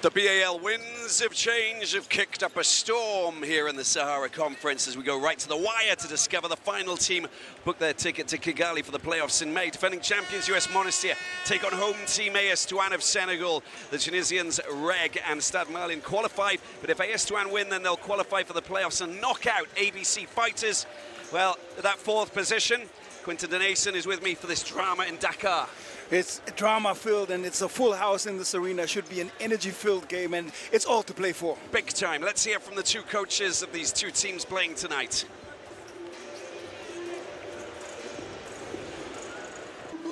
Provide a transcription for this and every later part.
The BAL winds of change have kicked up a storm here in the Sahara Conference as we go right to the wire to discover the final team book their ticket to Kigali for the playoffs in May. Defending champions US Monastir take on home team AS Douanes of Senegal. The Tunisians Reg and Stade Malien qualified, but if AS Douanes win, then they'll qualify for the playoffs and knock out ABC Fighters. Well, that fourth position, Quinton Denason is with me for this drama in Dakar. It's drama-filled and it's a full house in this arena. Should be an energy-filled game and it's all to play for. Big time. Let's hear from the two coaches of these two teams playing tonight.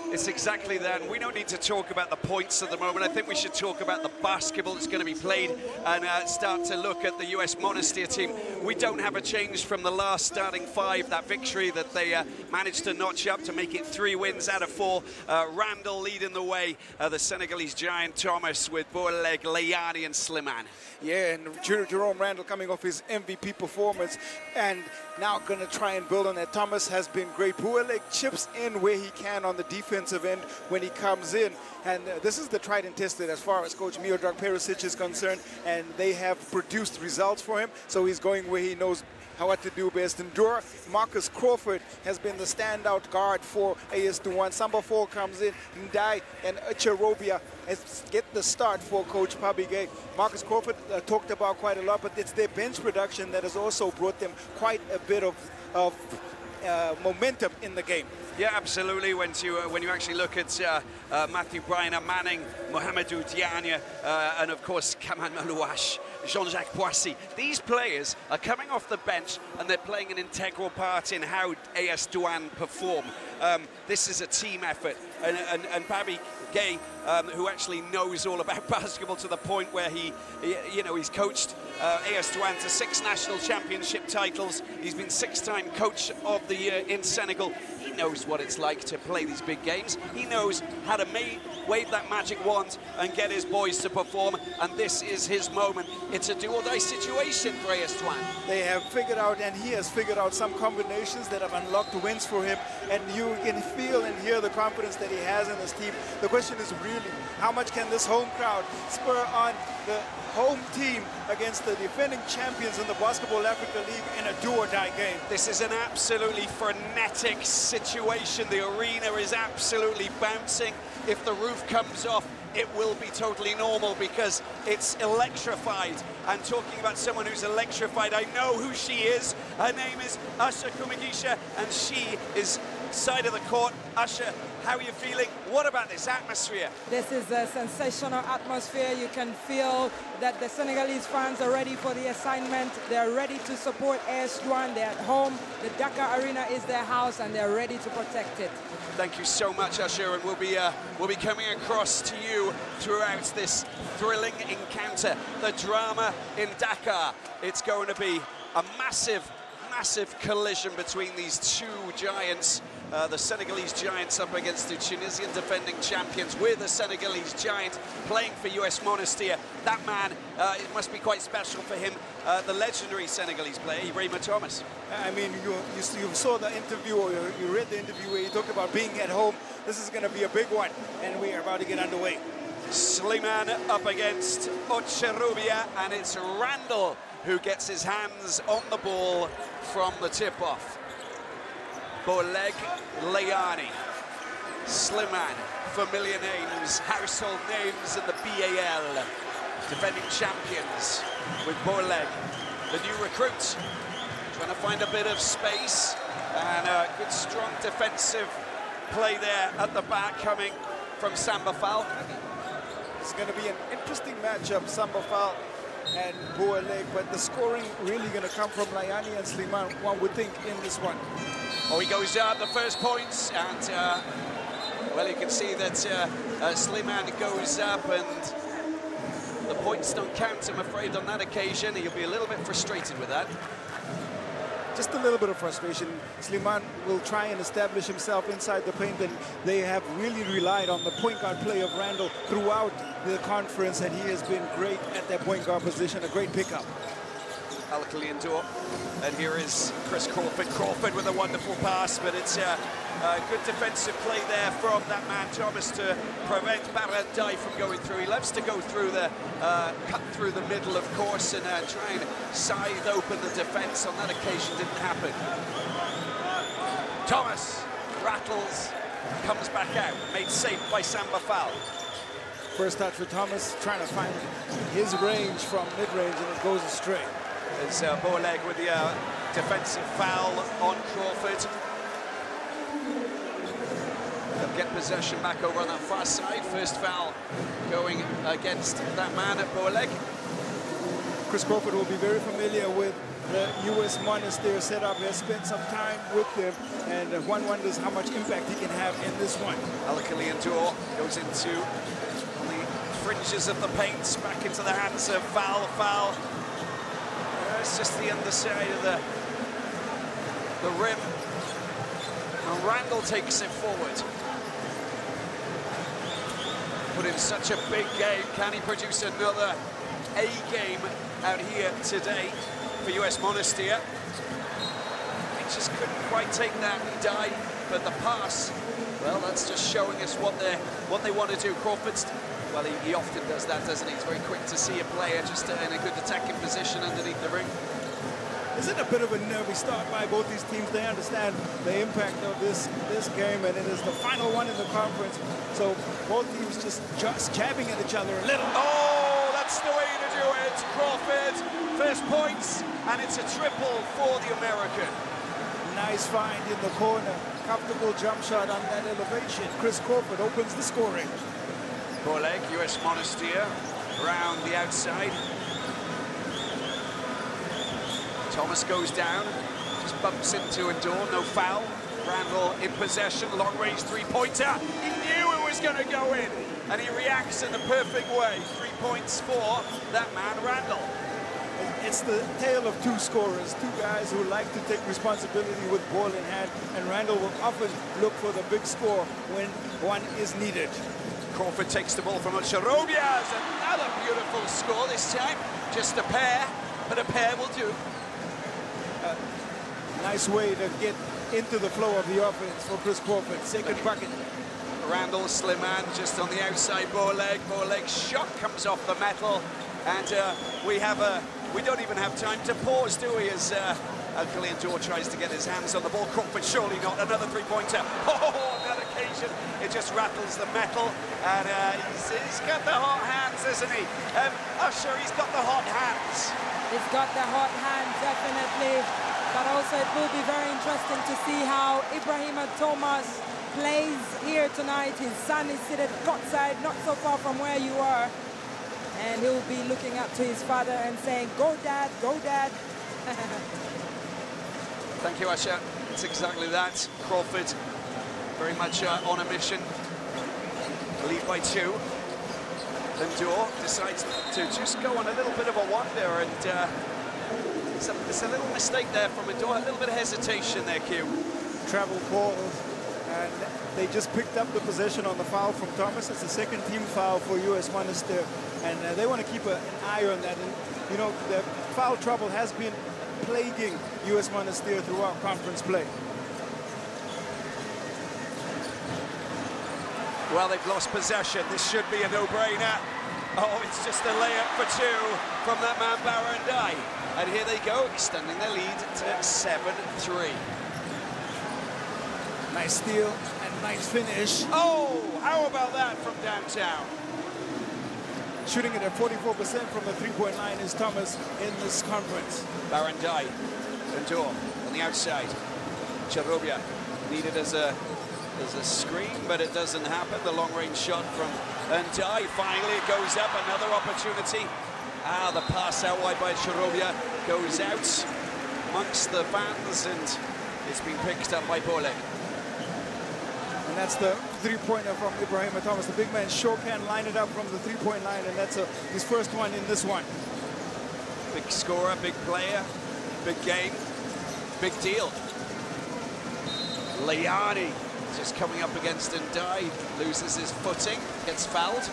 It's exactly that. We don't need to talk about the points at the moment. I think we should talk about the basketball that's going to be played and start to look at the US Monastir team. We don't have a change from the last starting five, that victory that they managed to notch up to make it 3 wins out of 4. Randall leading the way, the Senegalese giant Thomas with Bouleg, Layani and Slimane. Yeah, and Jerome Randall coming off his MVP performance and now going to try and build on that. Thomas has been great. Bouleg chips in where he can on the defensive end when he comes in. And this is the tried and tested as far as Coach Miodrag Perisic is concerned. And they have produced results for him. So he's going where he knows what to do best. And Marcus Crawford has been the standout guard for AS Douanes. Samba 4 comes in. Ndai and Cherobia get the start for Coach Pabigay. Marcus Crawford talked about quite a lot, but it's their bench production that has also brought them quite a bit of momentum in the game. Yeah, absolutely. When you actually look at Matthew Bryner Manning, Mohamedou Diagne, and of course Kaman Malouache, Jean-Jacques Boissy, these players are coming off the bench and they're playing an integral part in how AS Douanes perform. This is a team effort, and Pabi Gay, who actually knows all about basketball to the point where he's coached AS Douanes to 6 national championship titles. He's been 6-time coach of the year in Senegal. He knows what it's like to play these big games. He knows how to wave that magic wand and get his boys to perform, and this is his moment. It's a do-or-die situation for AS Douanes. They have figured out, and he has figured out some combinations that have unlocked wins for him, and you can feel and hear the confidence that he has in his team. The question is really, how much can this home crowd spur on the home team against the defending champions in the BAL-Africa League in a do-or-die game? This is an absolutely frenetic situation. The arena is absolutely bouncing. If the roof comes off, it will be totally normal because it's electrified. And talking about someone who's electrified, I know who she is. Her name is Asha Kumigisha, and she is side of the court. Asha, how are you feeling? What about this atmosphere? This is a sensational atmosphere. You can feel that the Senegalese fans are ready for the assignment. They're ready to support AS Douanes. They're at home. The Dakar Arena is their house, and they're ready to protect it. Thank you so much, Asha, and we'll be coming across to you throughout this thrilling encounter, the drama in Dakar. It's going to be a massive collision between these two giants. The Senegalese giants up against the Tunisian defending champions, with the Senegalese giant playing for US Monastir. That man, it must be quite special for him, the legendary Senegalese player, Ibrahima Thomas. I mean, you saw the interview, or you read the interview where he talked about being at home. This is going to be a big one, and we are about to get underway. Slimane up against Cherobia, and it's Randall who gets his hands on the ball from the tip-off. Bouleg, Layani, Slimane, familiar names, household names in the BAL. Defending champions with Bouleg, the new recruit, trying to find a bit of space, and a good strong defensive play there at the back coming from Samba Fall. It's going to be an interesting matchup, Samba Fall and Bouleg, but the scoring really going to come from Layani and Slimane, one would think, in this one. Oh, he goes up the first points, and well, you can see that Slimane goes up, and the points don't count, I'm afraid, on that occasion. He'll be a little bit frustrated with that. Just a little bit of frustration. Slimane will try and establish himself inside the paint, and they have really relied on the point guard play of Randall throughout the conference, and he has been great at that point guard position, a great pickup. Al-Khalian door, and here is Chris Crawford. Crawford with a wonderful pass, but it's Good defensive play there from that man Thomas to prevent Barandai from going through. He loves to go through the cut through the middle, of course, and try and scythe open the defense. On that occasion, didn't happen. Thomas rattles, comes back out, made safe by Samba Foul. First touch for Thomas, trying to find his range from mid-range, and it goes astray. There's Boleg with the defensive foul on Crawford. They'll get possession back over on that far side. First foul going against that man at Boleg. Chris Crawford will be very familiar with the US Monastir setup. He has spent some time with them, and one wonders how much impact he can have in this one. Al-Khaliandour goes into the fringes of the paint, back into the hands of Foul. It's just the underside of the rim. And Randall takes it forward. Put in such a big game. Can he produce another A game out here today for US Monastir? He just couldn't quite take that die, but the pass, well, that's just showing us what they want to do. Crawford's, well, he often does that, doesn't he? He's very quick to see a player just in a good attacking position underneath the ring. Is it a bit of a nervy start by both these teams? They understand the impact of this game, and it is the final one in the conference. So both teams just jabbing at each other a little. Oh, that's the way to do it. Crawford, first points, and it's a triple for the American. Nice find in the corner. Comfortable jump shot on that elevation. Chris Crawford opens the scoring. Boleg, US Monastir, round the outside. Thomas goes down, just bumps into a door, no foul. Randall in possession, long-range three-pointer. He knew it was going to go in, and he reacts in the perfect way. 3 points for that man, Randall. It's the tale of two scorers, two guys who like to take responsibility with ball in hand, and Randall will often look for the big score when one is needed. Crawford takes the ball from Charobias. Another beautiful score this time. Just a pair, but a pair will do. Nice way to get into the flow of the offense for Chris Crawford. Second bucket. Randall, slim man, just on the outside. Boleg's shot comes off the metal, and we don't even have time to pause, do we? As Al-Khaliandour tries to get his hands on the ball. Crawford, surely not. Another three-pointer. Oh, on that occasion, it just rattles the metal, and he's got the hot hands, isn't he? Usher, he's got the hot hands. He's got the hot hand, definitely. But also it will be very interesting to see how Ibrahima Thomas plays here tonight. His son is seated courtside, not so far from where you are. And he'll be looking up to his father and saying, "Go, Dad, go, Dad." Thank you, Usher. It's exactly that. Crawford very much on a mission. Lead by 2. Lindor decides to just go on a little bit of a wander, and it's a little mistake there from Lindor, a little bit of hesitation there, Q. Travel calls, and they just picked up the possession on the foul from Thomas. It's the second team foul for US Monastir, and they want to keep an eye on that. And, you know, the foul trouble has been plaguing US Monastir throughout conference play. Well, they've lost possession. This should be a no-brainer. Oh, it's just a layup for 2 from that man Barandai. And here they go, extending their lead to 7-3. Nice steal and nice finish. Oh, how about that from downtown? Shooting it at 44% from the three-point line is Thomas in this conference. Barandai, Lindor on the outside. Charobia needed as a screen, but it doesn't happen. The long-range shot from Ndai, finally it goes up, another opportunity. The pass out wide by Charobia goes out amongst the fans, and it's been picked up by Boleg. And that's the three-pointer from Ibrahima Thomas. The big man sure can line it up from the three-point line, and that's his first one in this one. Big scorer, big player, big game, big deal. Liani just coming up against Ndai, loses his footing, gets fouled.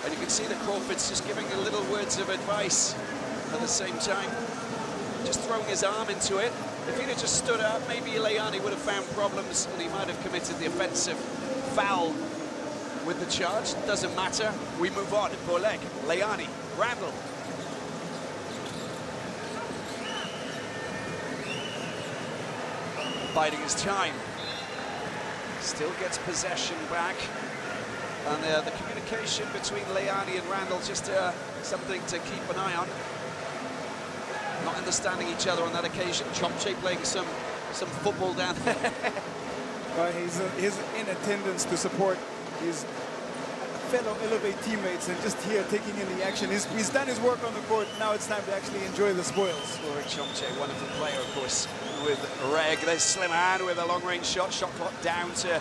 And you can see that Crawford's just giving a little words of advice at the same time. just throwing his arm into it. If he'd have just stood up, maybe Leani would have found problems and he might have committed the offensive foul with the charge. Doesn't matter. We move on. Boleg, Leani, Randall. Biding his time. Still gets possession back. And the communication between Leani and Randall, just something to keep an eye on. Not understanding each other on that occasion. Chomche playing some football down there. Well, he's in attendance to support his fellow Elevate teammates and just here taking in the action. He's done his work on the court. Now it's time to actually enjoy the spoils. Ulrich Chomche, wonderful player, of course, with Reg. There's Slimane with a long-range shot. Shot clock down to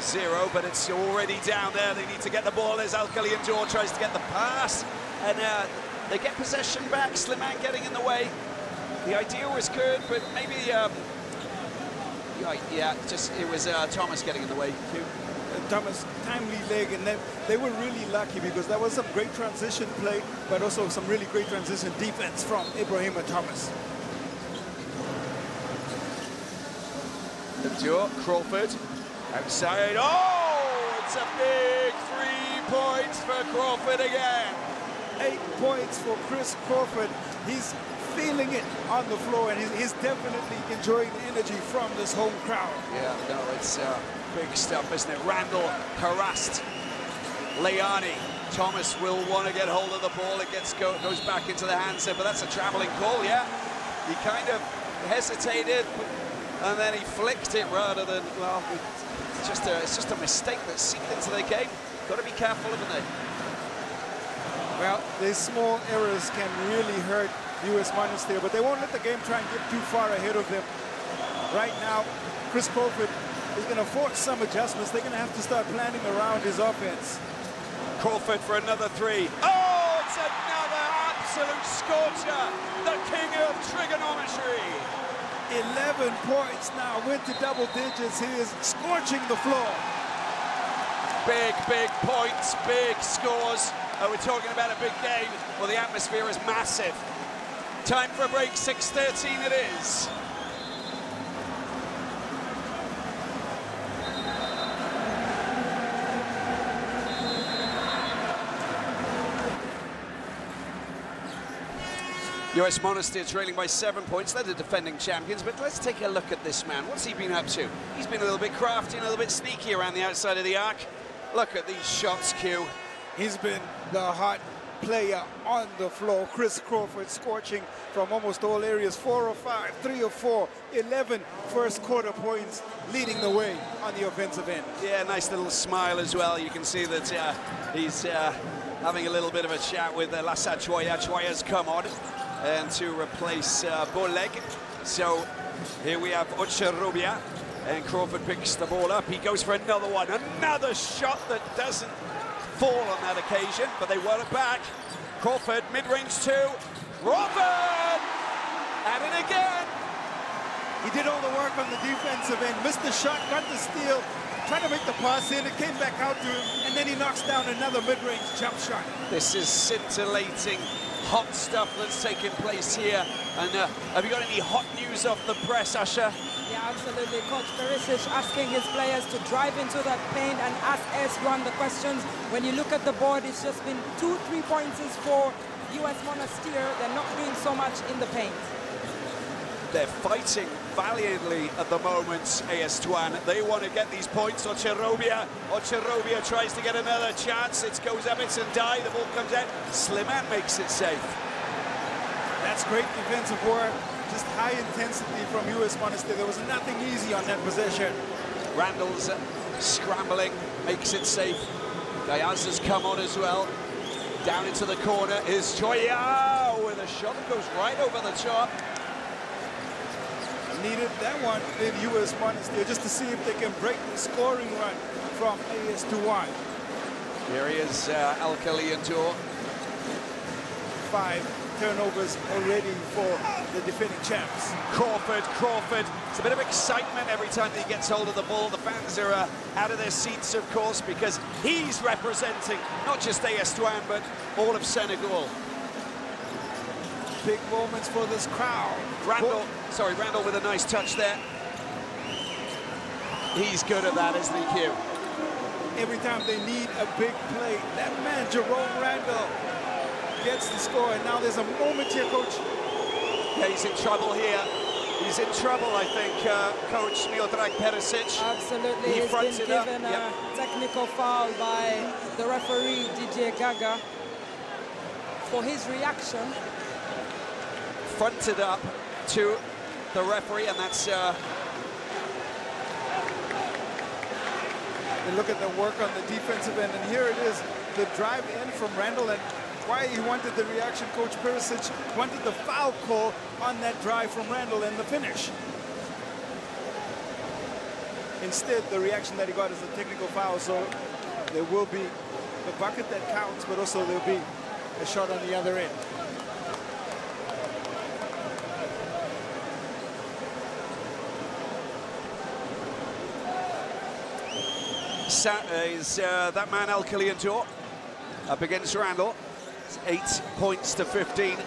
0, but it's already down there. They need to get the ball. There's Alkali and Dor tries to get the pass, and they get possession back. Slimane getting in the way. The idea was good, but maybe it was Thomas getting in the way too. Thomas, timely leg, and then they were really lucky because that was some great transition play, but also some really great transition defense from Ibrahima Thomas. Dor, Crawford, outside. Oh, it's a big 3 points for Crawford again. 8 points for Chris Crawford. He's feeling it on the floor, and he's definitely enjoying the energy from this home crowd. Yeah, no, it's big stuff, isn't it? Randall harassed. Leani. Thomas will want to get hold of the ball. It goes back into the hands, but that's a traveling call, yeah. He kind of hesitated, and then he flicked it rather than, well, it's just a mistake that seeped into the game. Got to be careful, haven't they? Well, these small errors can really hurt US Monastir, but they won't let the game try and get too far ahead of them. Right now, Chris Crawford is going to force some adjustments. They're going to have to start planning around his offense. Crawford for another 3. Oh, it's another absolute scorcher. The king of trigonometry. 11 points now, went to double digits. He is scorching the floor. Big points, big scores. We're talking about a big game. Well, the atmosphere is massive. Time for a break, 6:13 it is. US Monastir trailing by 7 points. They're the defending champions, but let's take a look at this man. What's he been up to? He's been a little bit crafty, a little bit sneaky around the outside of the arc. Look at these shots, Q. He's been the hot player on the floor. Chris Crawford scorching from almost all areas. 4 of 5, 3 of 4, 11 first quarter points, leading the way on the offensive end. Yeah, nice little smile as well. You can see that he's having a little bit of a chat with Lassa Choya. Choya's come on and to replace Boleg. So here we have Ocherubia, and Crawford picks the ball up. He goes for another one. Another shot that doesn't fall on that occasion, but they won it back. Crawford, mid-range 2. Crawford! At it again! He did all the work on the defensive end, missed the shot, got the steal, tried to make the pass in, it came back out to him, and then he knocks down another mid-range jump shot. This is scintillating, hot stuff that's taking place here. And have you got any hot news off the press, Usher? Yeah, absolutely. Coach Perisic asking his players to drive into that paint and ask S1 the questions. When you look at the board, it's just been 2 3-points for US Monastir. They're not doing so much in the paint. They're fighting valiantly at the moment, AS Douanes. They want to get these points. Ocherubia tries to get another chance. It goes up, it's and die. The ball comes out. Slimane makes it safe. That's great defensive work. Just high intensity from US Monastir. There was nothing easy on that possession. Randall's scrambling, makes it safe. Diaz has come on as well. Down into the corner is Choya with a shot that goes right over the top. Needed that one in US Monastir just to see if they can break the scoring run from AS Douanes. Here he is, Alkali and Dor. 5 turnovers already for the defending champs. Crawford. It's a bit of excitement every time that he gets hold of the ball. The fans are out of their seats, of course, because he's representing not just AS Douanes, but all of Senegal. big moments for this crowd. Randall with a nice touch there. He's good at that, isn't he, Q? Every time they need a big play, that man, Jerome Randall, gets the score. And now there's a moment here, Coach. Yeah, he's in trouble here. He's in trouble, I think, Coach Miodrag Perisic. Absolutely. He's been given a technical foul by the referee, DJ Gaga, for his reaction. Fronted up to the referee, and that's... And look at the work on the defensive end, and here it is, the drive in from Randall, and why he wanted the reaction, Coach Perisic wanted the foul call on that drive from Randall and the finish. Instead, the reaction that he got is a technical foul, so there will be a bucket that counts, but also there'll be a shot on the other end. Is that man El Kaliantor up against Randall. It's 8 points to 15.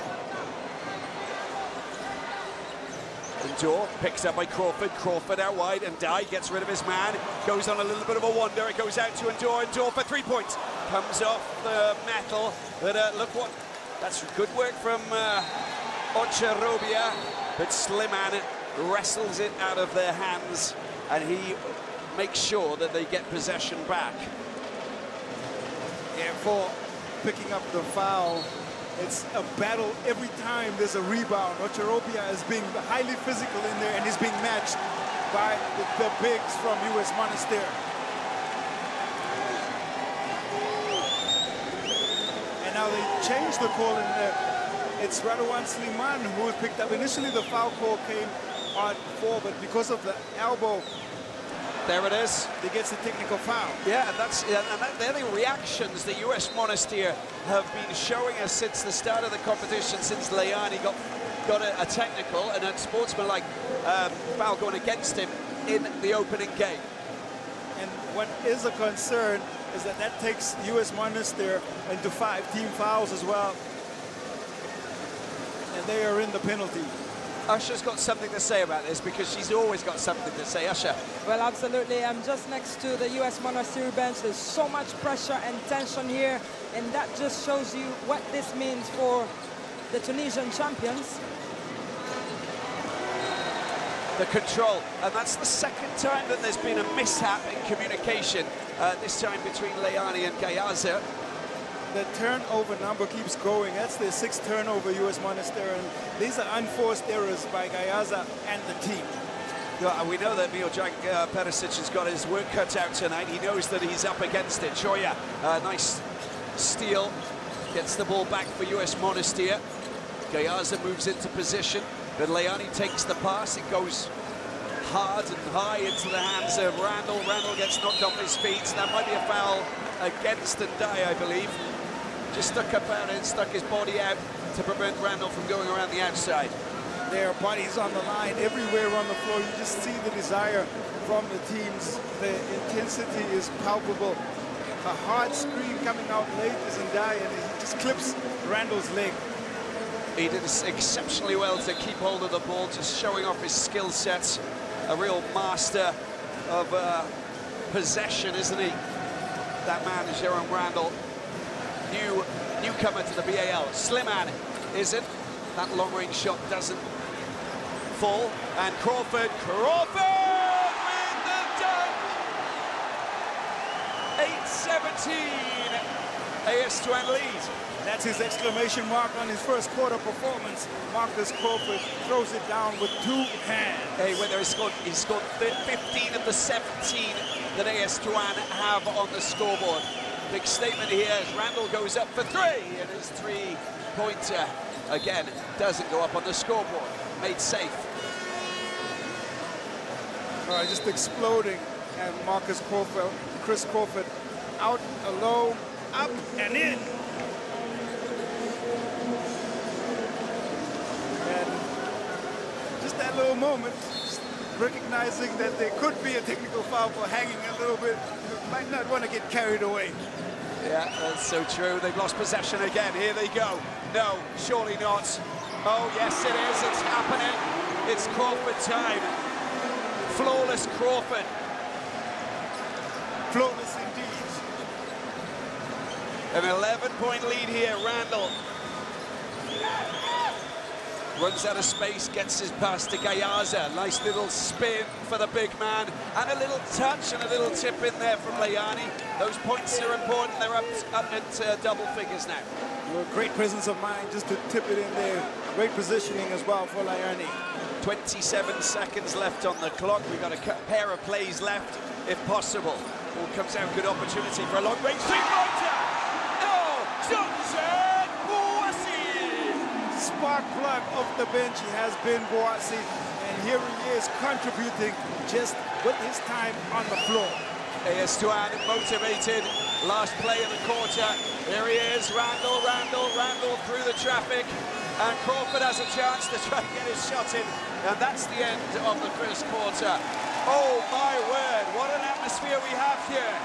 Endor picks up by Crawford. Crawford out wide, and Dye gets rid of his man. Goes on a little bit of a wander. It goes out to Endor. Endor for 3 points. Comes off the metal. But look what... That's good work from Ocharobia. But Sliman wrestles it out of their hands, and he makes sure that they get possession back. Yeah, for picking up the foul, it's a battle every time there's a rebound. Ocharobia is being highly physical in there, and he's being matched by the bigs from US Monastir. And now they changed the call in there. It's Radwan Sliman who picked up. Initially the foul call came on 4, but because of the elbow, there it is. He gets the technical foul. Yeah, and they're the reactions that US Monastir have been showing us since the start of the competition, since Leani got a technical and a sportsmanlike foul going against him in the opening game. And what is a concern is that that takes US Monastir into 5 team fouls as well. And they are in the penalty. Usher's got something to say about this, because she's always got something to say. Usher. Well, absolutely. I'm just next to the US Monastir bench. There's so much pressure and tension here, and that just shows you what this means for the Tunisian champions. The control, and that's the second time that there's been a mishap in communication, this time between Leani and Gayaza. The turnover number keeps going. That's their 6th turnover, US Monastir, and these are unforced errors by Gayaza and the team. Yeah, we know that Miodrag Perisic has got his work cut out tonight. He knows that he's up against it. Choya, nice steal, gets the ball back for US Monastir. Gayaza moves into position, but Leani takes the pass. It goes hard and high into the hands of Randall. Randall gets knocked off his feet. That might be a foul against Ndai, I believe. Just stuck up out and stuck his body out to prevent Randall from going around the outside. Their bodies on the line everywhere on the floor. You just see the desire from the teams. The intensity is palpable. A hard screen coming out late is Ndai, and he just clips Randall's leg. He did exceptionally well to keep hold of the ball, just showing off his skill sets. A real master of possession, isn't he? That man is Jerome Randall, newcomer to the BAL. Sliman isn't. That long-range shot doesn't fall. And Crawford with the dunk! 8-17. AS Douanes lead. That's his exclamation mark on his first quarter performance. Marcus Crawford throws it down with 2 hands. Hey, whether he scored 15 of the 17 that AS Douanes have on the scoreboard. Big statement here as Randall goes up for 3, and his 3-pointer again doesn't go up on the scoreboard. Made safe. All right, just exploding, and Chris Crawford out alone, up and in. And just that little moment, recognizing that there could be a technical foul for hanging a little bit. You might not want to get carried away. Yeah, that's so true. They've lost possession again. Here they go. No, surely not. Oh, yes, it is. It's happening. It's Crawford time. Flawless Crawford. Flawless indeed. An 11-point lead here. Randall runs out of space, gets his pass to Gayaza. Nice little spin for the big man, and a little touch and a little tip in there from Leani. Those points are important. They're up at double figures now. Well, great presence of mind just to tip it in there. Great positioning as well for Leani. 27 seconds left on the clock. We've got a pair of plays left, if possible. Ball comes out, good opportunity for a long-range three-pointer. Oh, Jean-Jacques Boissy! Spark plug off the bench, he has been Boissy, and here he is contributing just with his time on the floor. AS Douanes motivated. Last play of the quarter. Here he is, Randall through the traffic. And Crawford has a chance to try and get his shot in. And that's the end of the first quarter. Oh my word, what an atmosphere we have here.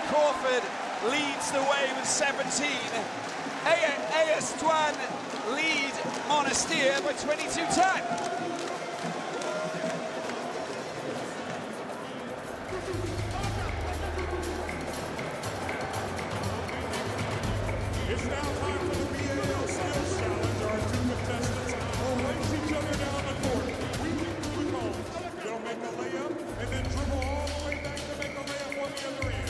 Crawford leads the way with 17. AS Douanes lead Monastir by 22-10. It's now time for the BAL Skills Challenge. Our two contestants will race each other down the court, weaving through the cones. They'll make a layup and then dribble all the way back to make a layup on the other end.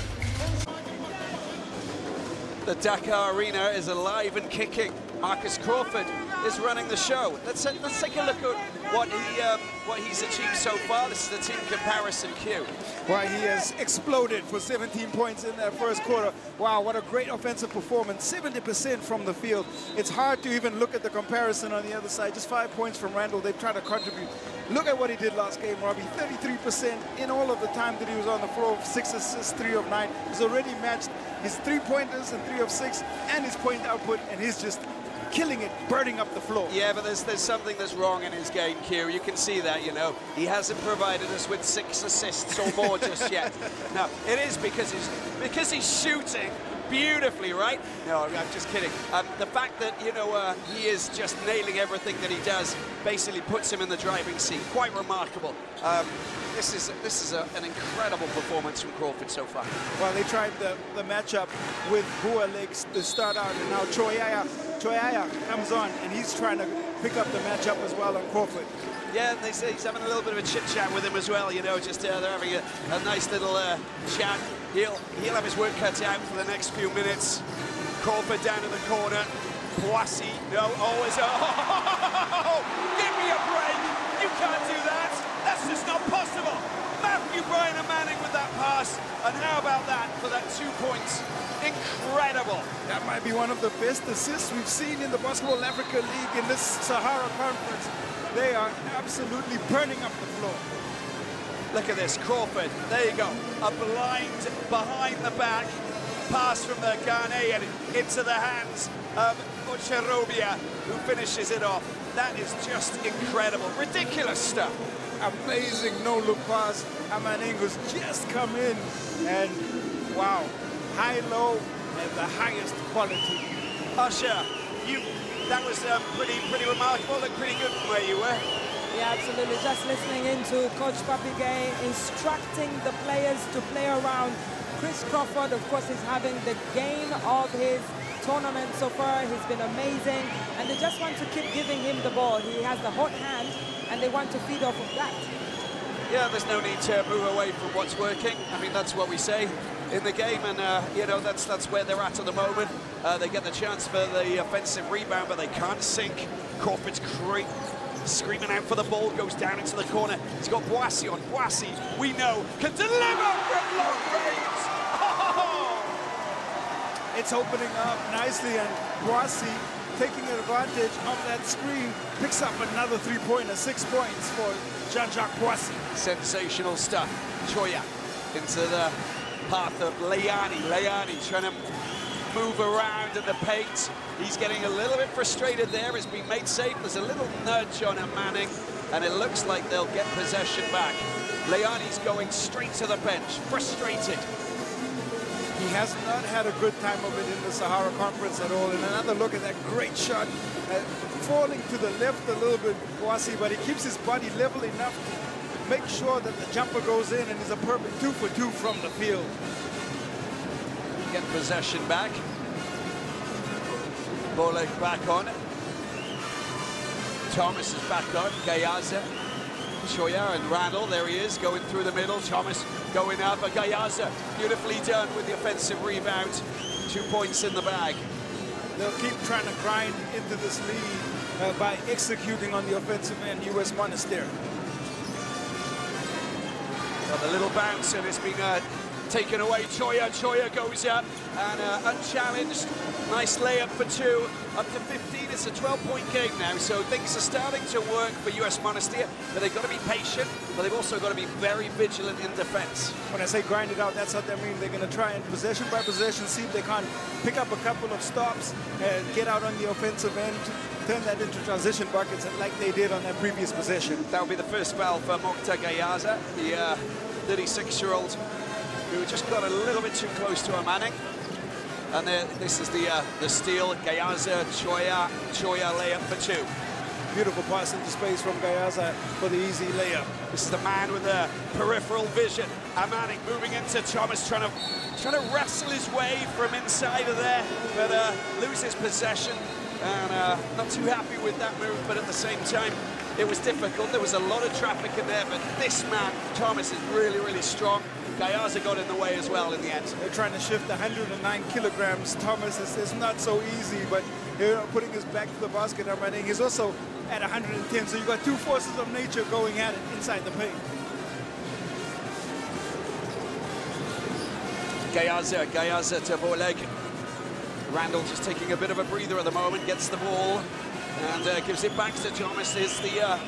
The Dakar Arena is alive and kicking. Marcus Crawford is running the show. Let's take a look at what he's achieved so far. This is the team comparison cue. Well, he has exploded for 17 points in that first quarter. Wow, what a great offensive performance. 70% from the field. It's hard to even look at the comparison on the other side. Just 5 points from Randall. They've tried to contribute. Look at what he did last game, Robbie. 33% in all of the time that he was on the floor. 6 assists, 3 of 9. He's already matched his 3-pointers and 3 of 6 and his point output, and he's just killing it, burning up the floor. Yeah, but there's something that's wrong in his game, Q. You can see that, you know. He hasn't provided us with 6 assists or more just yet. No, it is because he's shooting beautifully, right? No, I'm just kidding. The fact that, you know, he is just nailing everything that he does basically puts him in the driving seat. Quite remarkable. This is an incredible performance from Crawford so far. Well, they tried the matchup with Bualex to start out, and now Choyaya comes on, and he's trying to pick up the matchup as well on Crawford. Yeah, they say he's having a little bit of a chit-chat with him as well, you know, just they're having a nice little chat. He'll have his work cut out for the next few minutes. Crawford down in the corner. Boissy, no, always, oh, give me a break. You can't do that. That's just not possible. Matthew Bryan and Manning with that pass. And how about that for that 2 points? Incredible. That might be one of the best assists we've seen in the BAL-Africa League in this Sahara Conference. They are absolutely burning up the floor. Look at this, Crawford, there you go. A blind behind the back pass from the Ghanaian into the hands of Ocherobia, who finishes it off. That is just incredible, ridiculous stuff. Amazing no-look pass. Amaningo's just come in, and wow, high-low and the highest quality. Usher, that was pretty remarkable. Looked pretty good from where you were. Yeah, absolutely. Just listening into Coach Papigay instructing the players to play around. Chris Crawford, of course, is having the game of his tournament so far. He's been amazing, and they just want to keep giving him the ball. He has the hot hand, and they want to feed off of that. Yeah, there's no need to move away from what's working. I mean, that's what we say in the game, and you know, that's where they're at the moment. They get the chance for the offensive rebound, but they can't sink. Crawford's screaming out for the ball, goes down into the corner. He's got Boissy on. Boissy, we know, can deliver from long range. Oh! It's opening up nicely, and Boissy, taking advantage of that screen, picks up another 3-pointer, 6 points for Jean-Jacques Boissy. Sensational stuff. Choya into the path of Leani. Leani trying to move around in the paint. He's getting a little bit frustrated there. Has been made safe. There's a little nudge on a Manning, and it looks like they'll get possession back. Leani's going straight to the bench, frustrated. He has not had a good time of it in the Sahara Conference at all. And another look at that great shot, falling to the left a little bit, Boissy, but he keeps his body level enough to make sure that the jumper goes in and is a perfect 2 for 2 from the field. Get possession back. Bolek back on. Thomas is back on. Gayaza, Choya and Randall, there he is, going through the middle. Thomas going up, but Gayaza beautifully done with the offensive rebound. 2 points in the bag. They'll keep trying to grind into this lead by executing on the offensive end, US Monastir. Well, the little bounce, and it's been taken away. Choya goes up and unchallenged. Nice layup for 2, up to 15. It's a 12-point game now, so things are starting to work for US Monastir, but they've got to be patient, but they've also got to be very vigilant in defense. When I say grind it out, that's what I mean. They're going to try and possession by possession, see if they can't pick up a couple of stops and get out on the offensive end, turn that into transition buckets like they did on that previous possession. That will be the first foul for Mokhtar Gayaza, the 36-year-old who just got a little bit too close to Manning. And this is the steal. Gayaza, Choya layup for 2. Beautiful pass into space from Gayaza for the easy layup. This is the man with the peripheral vision. Manning moving into Thomas, trying to wrestle his way from inside of there, but loses possession. And not too happy with that move, but at the same time, it was difficult. There was a lot of traffic in there, but this man, Thomas, is really, really strong. Gayaza got in the way as well in the end. They're trying to shift 109 kilograms. Thomas is not so easy, but putting his back to the basket, he's also at 110, so you've got 2 forces of nature going at it inside the paint. Gayaza to Bolek. Randall just taking a bit of a breather at the moment, gets the ball and gives it back to Thomas. Here's the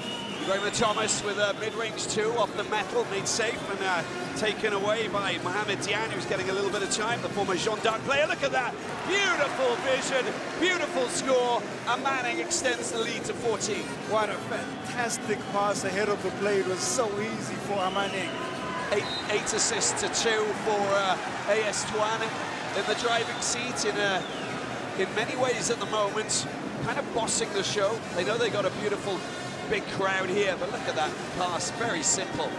Thomas with a mid-range 2 off the metal, made safe and taken away by Mohamed Diagne, who's getting a little bit of time, the former Jeanne d'Arc player. Look at that, beautiful vision, beautiful score, and Manning extends the lead to 14. What a fantastic pass ahead of the play. It was so easy for Manning. 8 assists to 2 for AS Douanes in the driving seat in many ways at the moment, kind of bossing the show. They know they got a beautiful big crowd here, but look at that pass, very simple.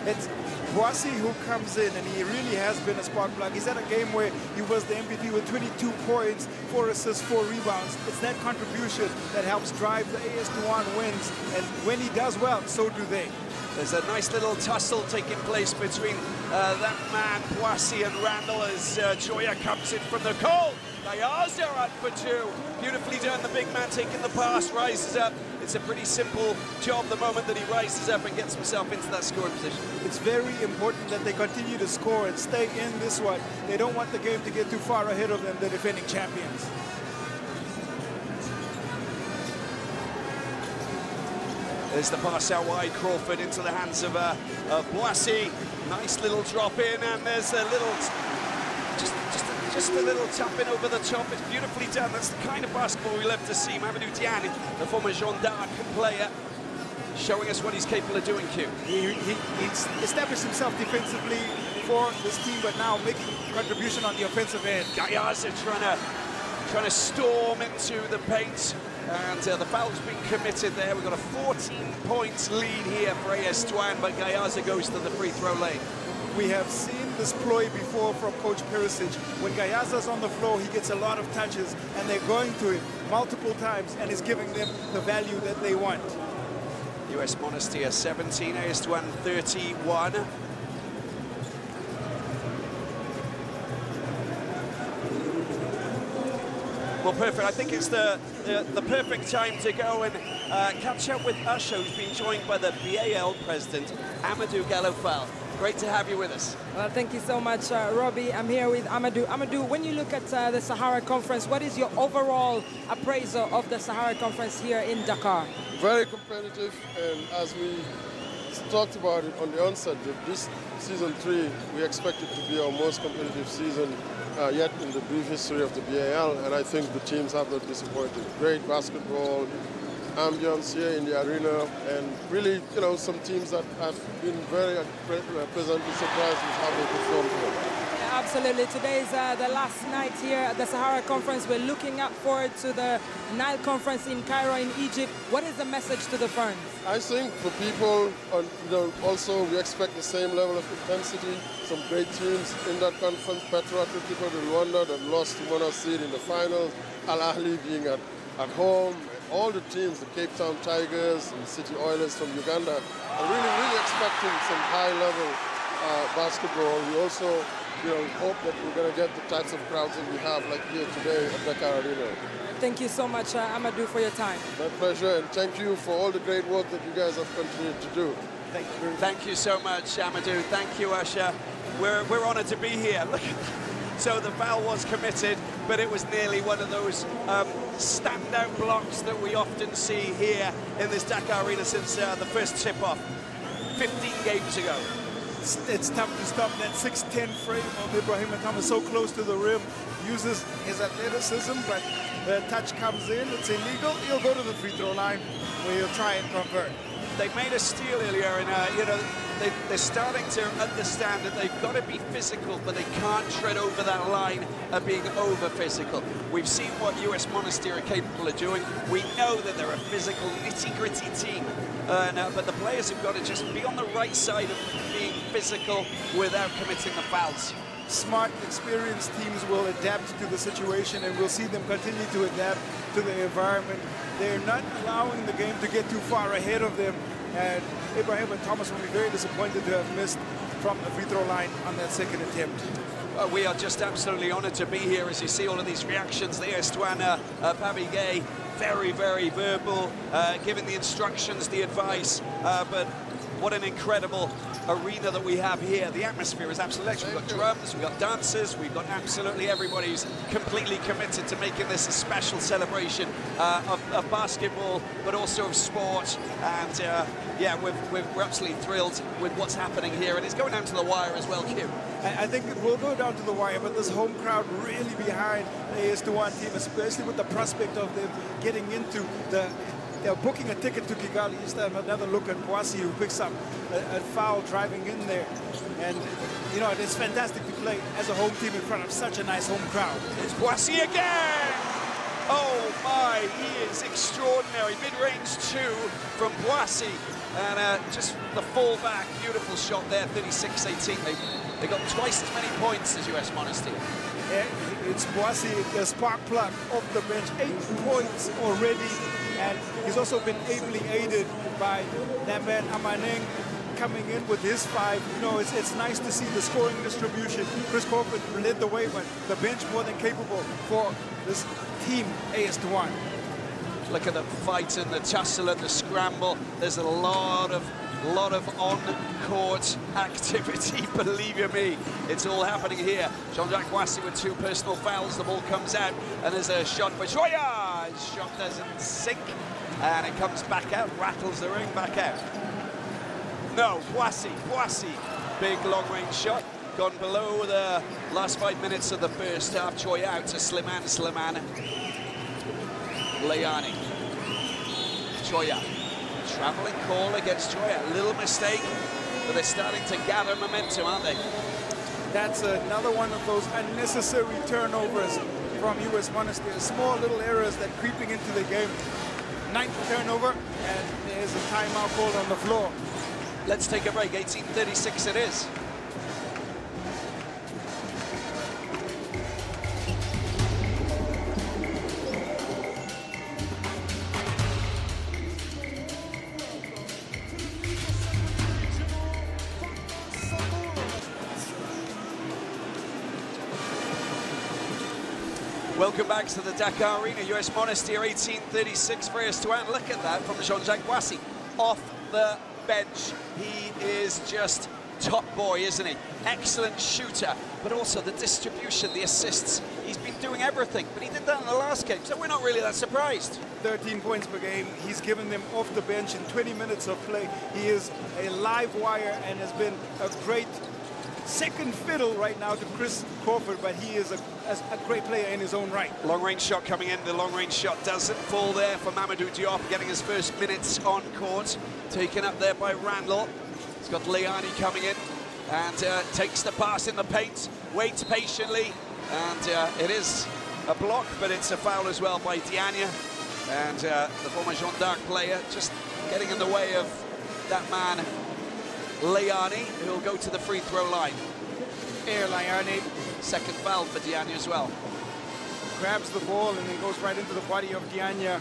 It's Boissy who comes in, and he really has been a spark plug. He's had a game where he was the MVP with 22 points, 4 assists, 4 rebounds. It's that contribution that helps drive the AS Douanes wins, and when he does well, so do they. There's a nice little tussle taking place between that man, Boissy, and Randall as Choya comes in from the cold. Gayaza up for 2. Beautifully done, the big man taking the pass, rises up. It's a pretty simple job the moment that he rises up and gets himself into that scoring position. It's very important that they continue to score and stay in this one. They don't want the game to get too far ahead of them, the defending champions. There's the pass out wide, Crawford into the hands of Boissy. Nice little drop in, and there's a little, just a little tapping over the top. It's beautifully done. That's the kind of basketball we love to see. Mohamed Diagne, the former Jeanne d'Arc player, showing us what he's capable of doing, Q. He's established himself defensively for this team, but now making a contribution on the offensive end. Gayaza trying to storm into the paint. And the foul's been committed there. We've got a 14 points lead here for AS Douanes, but Gayaza goes to the free throw lane. We have seen this ploy before from Coach Perisic. When Gayaza's on the floor, he gets a lot of touches, and they're going to him multiple times, and is giving them the value that they want. US Monastir 17, AS Douanes 31. Well, perfect. I think it's the perfect time to go and catch up with Usher, who's been joined by the BAL president, Amadou Galofal. Great to have you with us. Well, thank you so much, Robbie. I'm here with Amadou. Amadou, when you look at the Sahara Conference, what is your overall appraisal of the Sahara Conference here in Dakar? Very competitive, and as we talked about it on the onset, this season 3, we expect it to be our most competitive season yet in the brief history of the BAL, and I think the teams have not disappointed. Great basketball, ambience here in the arena, and really, you know, some teams that have been very pleasantly surprised with how they performed here. Yeah, Absolutely. Today's the last night here at the Sahara Conference. We're looking forward to the Nile Conference in Cairo in Egypt. What is the message to the Ferns? I think for people, also we expect the same level of intensity. Some great teams in that conference. Petra Atletico de Rwanda that lost to Monastir in the finals. Ahly being at home. All the teams, the Cape Town Tigers and City Oilers from Uganda, are really expecting some high-level basketball. We also hope that we're going to get the types of crowds that we have like here today at Dakar Arena. Thank you so much, Amadou, for your time. My pleasure, and thank you for all the great work that you guys have continued to do. Thank you so much, Amadou. Thank you, Usher. We're honoured to be here. Look, so the foul was committed, but it was nearly one of those standout blocks that we often see here in this Dakar Arena since the first tip-off 15 games ago. It's tough to stop that 6'10" frame of Ibrahim Thomas so close to the rim. Uses his athleticism, but the touch comes in. It's illegal. He'll go to the free throw line where he'll try and convert. They made a steal earlier, and they're starting to understand that they've got to be physical, but they can't tread over that line of being over-physical. We've seen what US Monastir are capable of doing. We know that they're a physical, nitty-gritty team, but the players have got to just be on the right side of being physical without committing the fouls. Smart, experienced teams will adapt to the situation, and we'll see them continue to adapt to the environment. They're not allowing the game to get too far ahead of them, and Ibrahim Thomas will be very disappointed to have missed from the free throw line on that second attempt. We are just absolutely honoured to be here as you see all of these reactions. There's Douanes, Pabigay, very verbal, giving the instructions, the advice, but what an incredible arena that we have here. The atmosphere is absolutely electric. We've got drums, we've got dancers, we've got absolutely everybody who's completely committed to making this a special celebration of basketball, but also of sport. And yeah, we're absolutely thrilled with what's happening here, and it's going down to the wire as well, Kim. I think it will go down to the wire, but this home crowd really behind the AS1 team, especially with the prospect of them getting into they're booking a ticket to Kigali. Just have another look at Boissy, who picks up a foul driving in there. And, it's fantastic to play as a home team in front of such a nice home crowd. It's Boissy again! Oh my, he is extraordinary. Mid-range 2 from Boissy. And just the fallback, beautiful shot there, 36-18. They got twice as many points as US Monastir. Yeah, it's Boissy, the spark plug off the bench, 8 points already. And he's also been ably aided by that man Amaneng coming in with his 5. It's nice to see the scoring distribution. Chris Crawford led the way, but the bench more than capable for this team, AS1. Look at the fight and the tussle and the scramble. There's a lot of on-court activity, believe you me. It's all happening here. Jean-Jacques Boissy with 2 personal fouls. The ball comes out, and there's a shot for Joya. His shot doesn't sink, and it comes back out, rattles the ring back out. No, Boissy, big long-range shot. Gone below the last 5 minutes of the first half. Joya out to Slimane. Leani. Joya. Travelling call against Joya. A little mistake, but they're starting to gather momentum, aren't they? That's another one of those unnecessary turnovers from US Monastir. Small little errors that creeping into the game. 9th turnover, and there's a timeout called on the floor. Let's take a break. 18:36 it is. Welcome back to the Dakar Arena. US Monastir 18:36 for AS1. Look at that from Jean-Jacques Boissy. Off the bench. He is just top boy, isn't he? Excellent shooter, but also the distribution, the assists. He's been doing everything, but he did that in the last game, so we're not really that surprised. 13 points per game. He's given them off the bench in 20 minutes of play. He is a live wire and has been a great second fiddle right now to Chris Crawford, but he is a great player in his own right. Long-range shot coming in. The long-range shot doesn't fall there for Mamadou Diop, getting his first minutes on court. Taken up there by Randall. He's got Leani coming in and takes the pass in the paint. waits patiently, and it is a block, but it's a foul as well by Diagne. And the former Jeanne d'Arc player just getting in the way of that man, Leani, who'll go to the free throw line. Here, Leani Second foul for Diagne as well. grabs the ball and then goes right into the body of Diagne.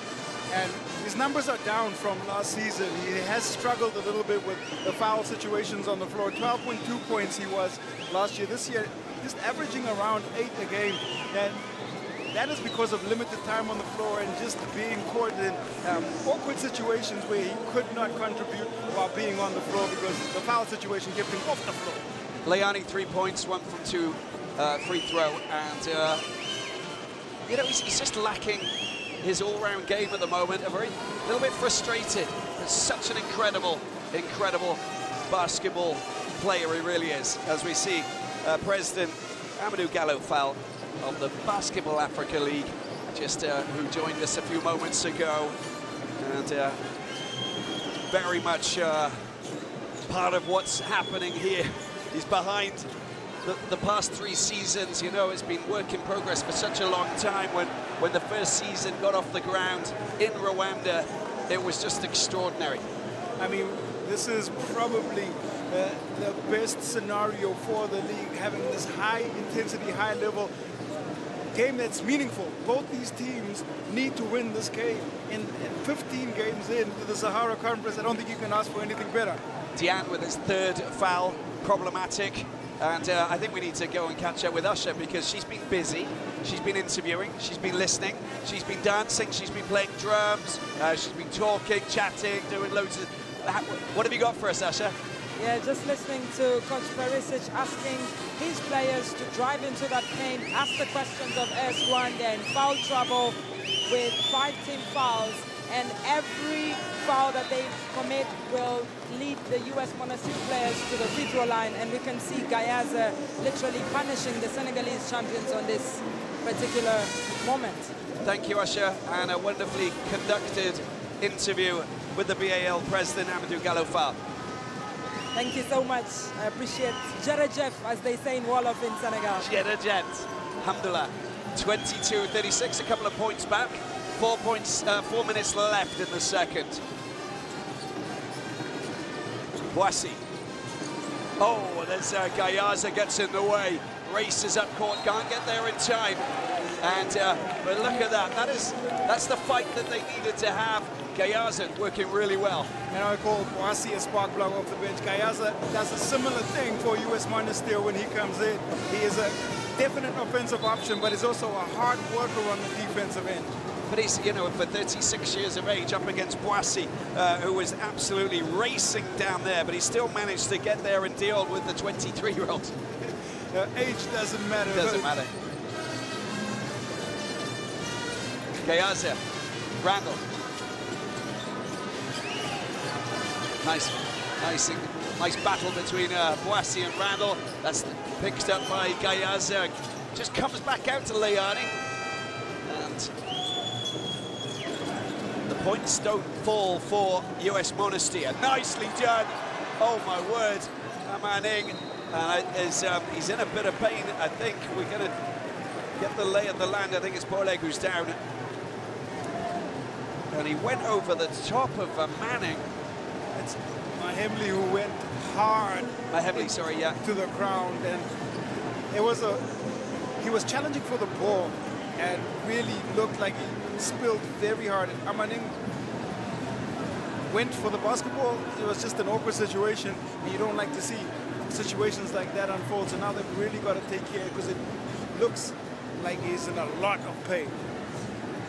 And his numbers are down from last season. He has struggled a little bit with the foul situations on the floor. 12.2 points he was last year. This year, just averaging around 8 a game. And that is because of limited time on the floor and just being caught in awkward situations where he could not contribute while being on the floor because the foul situation kept him off the floor. Leani 3 points, 1 from 2 free throw, and you know, he's just lacking his all-round game at the moment. A little bit frustrated. It's such an incredible basketball player he really is. As we see President Amadou Gallo Fall of the BAL-Africa League, just who joined us a few moments ago, and very much part of what's happening here. He's behind the past 3 seasons. You know, it's been work in progress for such a long time. When the first season got off the ground in Rwanda, it was just extraordinary. I mean, this is probably the best scenario for the league, having this high intensity, high level game that's meaningful. Both these teams need to win this game. In 15 games into the Sahara Conference, I don't think you can ask for anything better. Diagne with his 3rd foul, problematic. And I think we need to go and catch up with Usher because she's been busy, she's been interviewing, she's been listening, she's been dancing, she's been playing drums, she's been talking, chatting, doing loads of... What have you got for us, Usher? Yeah, just listening to Coach Perisic asking his players to drive into that paint, ask the questions of AS Rwanda in foul trouble with 5 team fouls, and every foul that they commit will lead the US Monastir players to the free throw line, and we can see Gayaza literally punishing the Senegalese champions on this particular moment. Thank you, Usher, and a wonderfully conducted interview with the BAL president, Amadou Gallo Fall. Thank you so much. I appreciate Jerejef, as they say in Wolof in Senegal. Jerejef, alhamdulillah. 22-36, a couple of points back. 4 minutes left in the second. Boissy. Oh, there's Gayaza gets in the way. Races up court, can't get there in time. And but look at that. That's the fight that they needed to have. Gayaza working really well. And I call Boissy a spark plug off the bench. Gayaza does a similar thing for US Monastir when he comes in. He is a definite offensive option, but he's also a hard worker on the defensive end. But he's, you know, for 36 years of age, up against Boissy, who was absolutely racing down there, but he still managed to get there and deal with the 23-year-old. Age doesn't matter. Doesn't matter. Gayaza, Randall. Nice battle between Boissy and Randall. That's picked up by Gayaza. Just comes back out to Leani. And the points don't fall for US Monastir. Nicely done. Oh my word. Manning he's in a bit of pain. I think we're going to get the lay of the land. I think it's Boleg who's down. And he went over the top of Manning. It's Mahemli who went hard. Mahemli, sorry, yeah. To the ground, and he was challenging for the ball and really looked like he spilled very hard. Amaning went for the basketball. It was just an awkward situation, and you don't like to see situations like that unfold. So now they've really got to take care because it looks like he's in a lot of pain.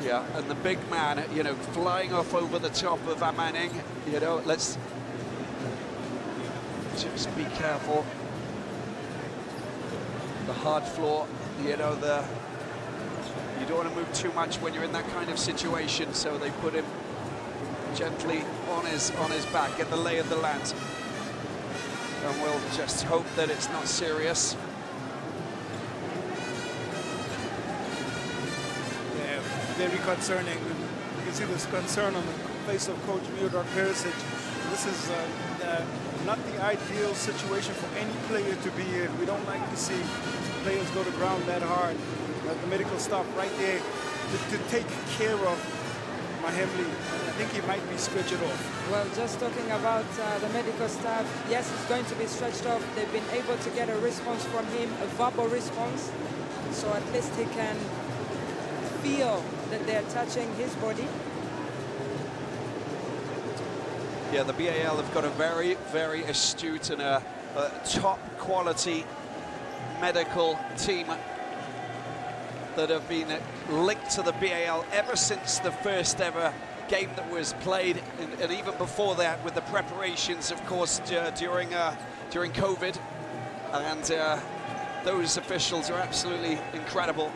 Yeah, and the big man, you know, flying off over the top of Manning. You know, let's just be careful. The hard floor, you know, you don't want to move too much when you're in that kind of situation, so they put him gently on his back, get the lay of the land. And we'll just hope that it's not serious. Very concerning. You can see this concern on the face of Coach Miodor Perisic. This is not the ideal situation for any player to be in. We don't like to see players go to ground that hard. The medical staff right there to take care of Mahemli. I think he might be stretched off. Well, just talking about the medical staff, yes, he's going to be stretched off. They've been able to get a response from him, a verbal response, so at least he can feel that they're touching his body. Yeah, the BAL have got a very, very astute and a top quality medical team that have been linked to the BAL ever since the first ever game that was played, and even before that with the preparations, of course, during COVID. And those officials are absolutely incredible.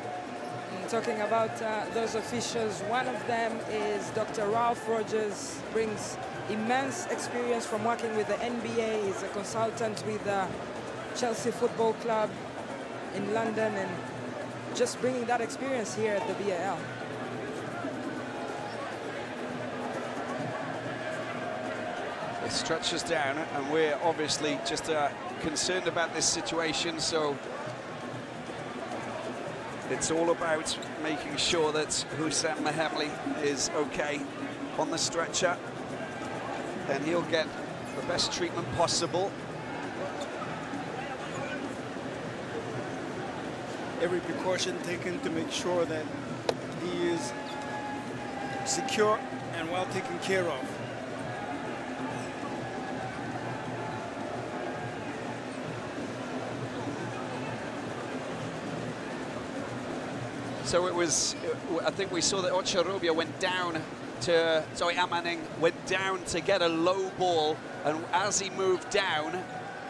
Talking about those officials, one of them is Dr. Ralph Rogers, brings immense experience from working with the NBA. He's a consultant with the Chelsea Football Club in London, and just bringing that experience here at the BAL. It stretches down, and we're obviously just concerned about this situation, so it's all about making sure that Houssam Mahemli is okay on the stretcher, and he'll get the best treatment possible. Every precaution taken to make sure that he is secure and well taken care of. So it was, I think we saw that Ocharobia went down to, sorry, Amaning went down to get a low ball, and as he moved down,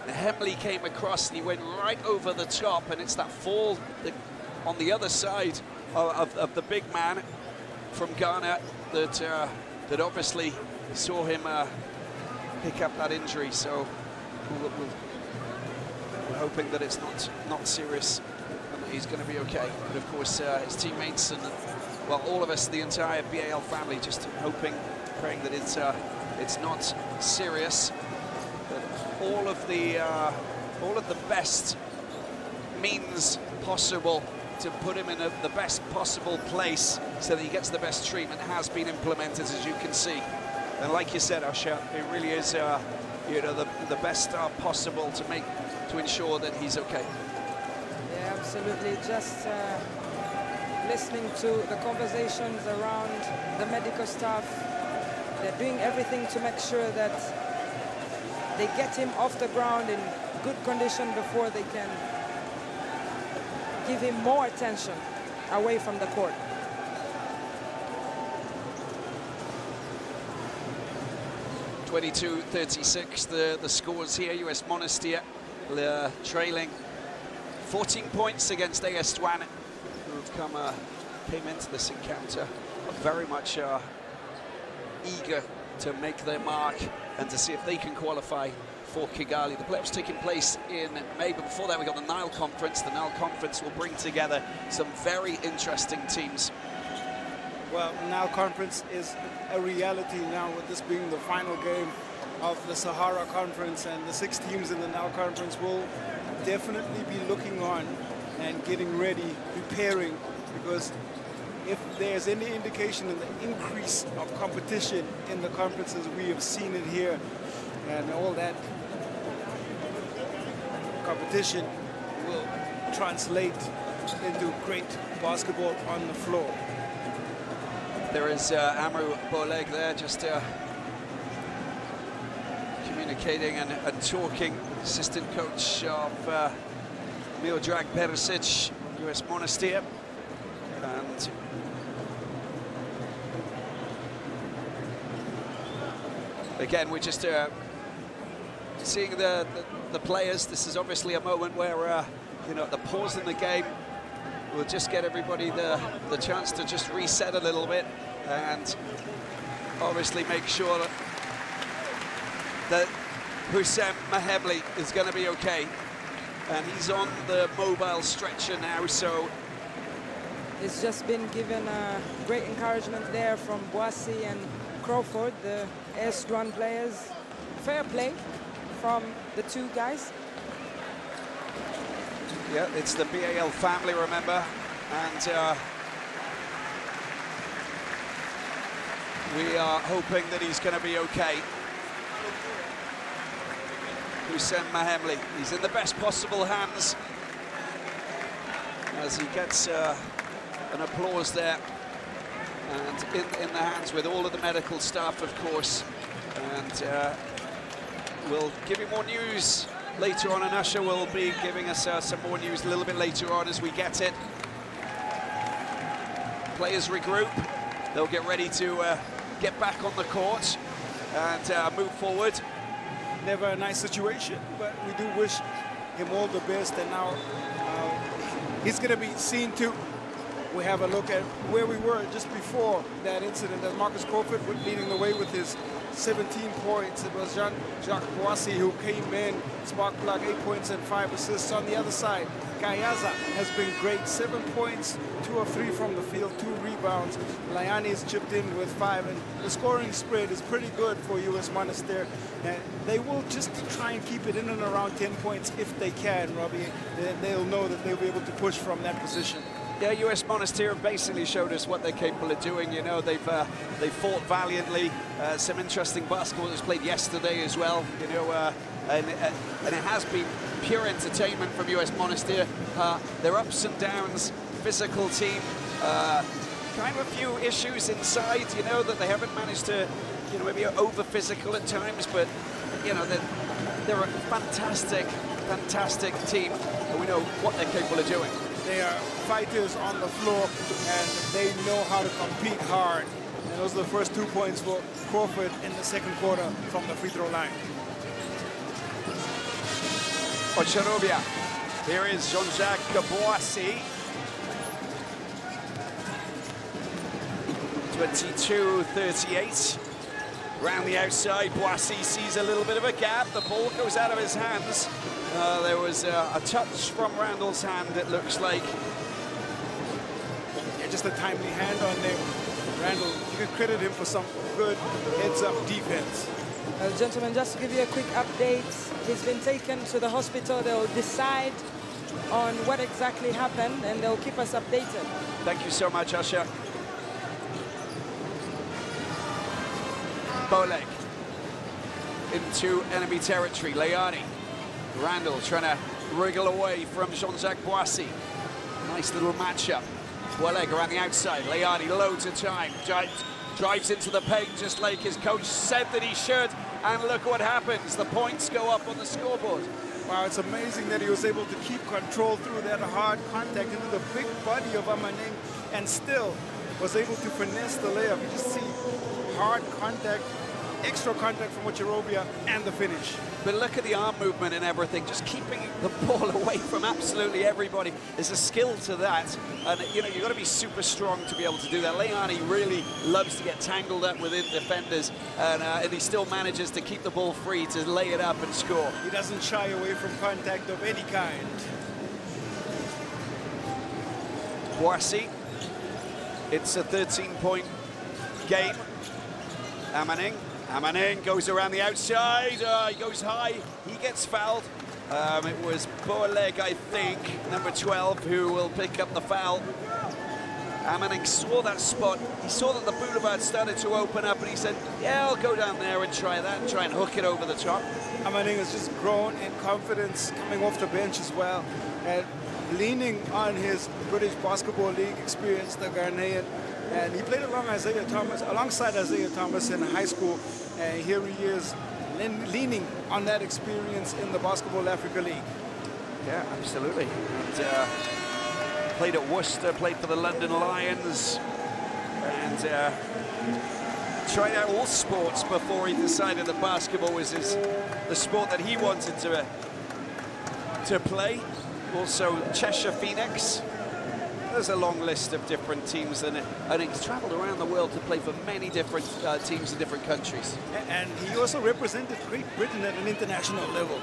Mahemli came across and he went right over the top, and it's that fall on the other side of the big man from Ghana that obviously saw him pick up that injury. So we're hoping that it's not serious and that he's going to be okay. But of course, his teammates and, well, all of us, the entire BAL family, just hoping, praying that it's not serious. All of the best means possible to put him in the best possible place so that he gets the best treatment has been implemented, as you can see. And like you said, Asha, it really is you know, the best possible to ensure that he's okay. Yeah, absolutely. Just listening to the conversations around the medical staff, they're doing everything to make sure that they get him off the ground in good condition before they can give him more attention away from the court. (22-36) the scores here. US Monastir trailing 14 points against AS Douanes, who have came into this encounter very much eager to make their mark and to see if they can qualify for Kigali. The playoffs taking place in May, but before that we got the Nile Conference. The Nile Conference will bring together some very interesting teams. Well, the Nile Conference is a reality now, with this being the final game of the Sahara Conference, and the 6 teams in the Nile Conference will definitely be looking on and getting ready, preparing, because if there's any indication in the increase of competition in the conferences, we have seen it here, and all that competition will translate into great basketball on the floor. There is Amru Boleg there, just communicating and talking, assistant coach of Miodrag Perisic, US Monastir. And again, we're just seeing the players. This is obviously a moment where, you know, the pause in the game will just get everybody the chance to just reset a little bit and obviously make sure that Houssam Mahemli is going to be okay. And he's on the mobile stretcher now, so it's just been given great encouragement there from Boissy and Crawford, the AS Douanes players. Fair play from the 2 guys. Yeah, it's the BAL family, remember, and we are hoping that he's going to be okay. Hussein Mahemli, he's in the best possible hands as he gets an applause there, and in the hands with all of the medical staff, of course, and we'll give you more news later on, and Usher will be giving us some more news a little bit later on as we get it. Players regroup, they'll get ready to get back on the court and move forward. Never a nice situation, but we do wish him all the best, and now he's going to be seen to. We have a look at where we were just before that incident, as Marcus Crawford was leading the way with his 17 points. It was Jean-Jacques Boissy who came in, spark plug, 8 points and 5 assists. On the other side, Kayaza has been great, 7 points, 2 of 3 from the field, 2 rebounds. Layani has chipped in with 5, and the scoring spread is pretty good for US Monastir. And they will just try and keep it in and around 10 points if they can, Robbie. They'll know that they'll be able to push from that position. Yeah, US Monastir basically showed us what they're capable of doing. You know, they've fought valiantly. Some interesting basketball was played yesterday as well. You know, and it has been pure entertainment from US Monastir. Their ups and downs, physical team, kind of a few issues inside. You know, that they haven't managed to, you know, maybe over physical at times, but you know they're a fantastic team, and we know what they're capable of doing. They are fighters on the floor, and they know how to compete hard. And those are the first 2 points for Crawford in the second quarter from the free throw line. Ocharobia. Here is Jean-Jacques Boissy. 22-38. Round the outside, Boissy sees a little bit of a gap. The ball goes out of his hands. There was a touch from Randall's hand, it looks like. Yeah, just a timely hand on there. Randall, you can credit him for some good heads-up defense. Gentlemen, just to give you a quick update, he's been taken to the hospital. They'll decide on what exactly happened, and they'll keep us updated. Thank you so much, Usher. Bolek into enemy territory. Layani. Randall trying to wriggle away from Jean-Jacques Boissy. Nice little matchup. Boleg around the outside. Layani, loads of time. Drives into the paint just like his coach said that he should. And look what happens. The points go up on the scoreboard. Wow, it's amazing that he was able to keep control through that hard contact into the big body of Amaning, and still was able to finesse the layup. You just see hard contact, extra contact from Ocharobia, and the finish. But look at the arm movement and everything, just keeping the ball away from absolutely everybody. There's a skill to that, and you know, you've got to be super strong to be able to do that. Layani really loves to get tangled up within defenders, and he still manages to keep the ball free to lay it up and score. He doesn't shy away from contact of any kind. Boissy, it's a 13-point game. Amaning goes around the outside, he goes high, he gets fouled. It was Boleg, I think, number 12, who will pick up the foul. Amaning saw that spot, he saw that the boulevard started to open up, and he said, yeah, I'll go down there and try that, and try and hook it over the top. Amaning has just grown in confidence, coming off the bench as well, and leaning on his British Basketball League experience, the Ghanaian. And he played alongside Isaiah Thomas in high school, and here he is leaning on that experience in the BAL-Africa League. Yeah, absolutely. And, played at Worcester, played for the London Lions, and tried out all sports before he decided that basketball was the sport that he wanted to play. Also Cheshire Phoenix. There's a long list of different teams, and he's travelled around the world to play for many different teams in different countries. And he also represented Great Britain at an international level.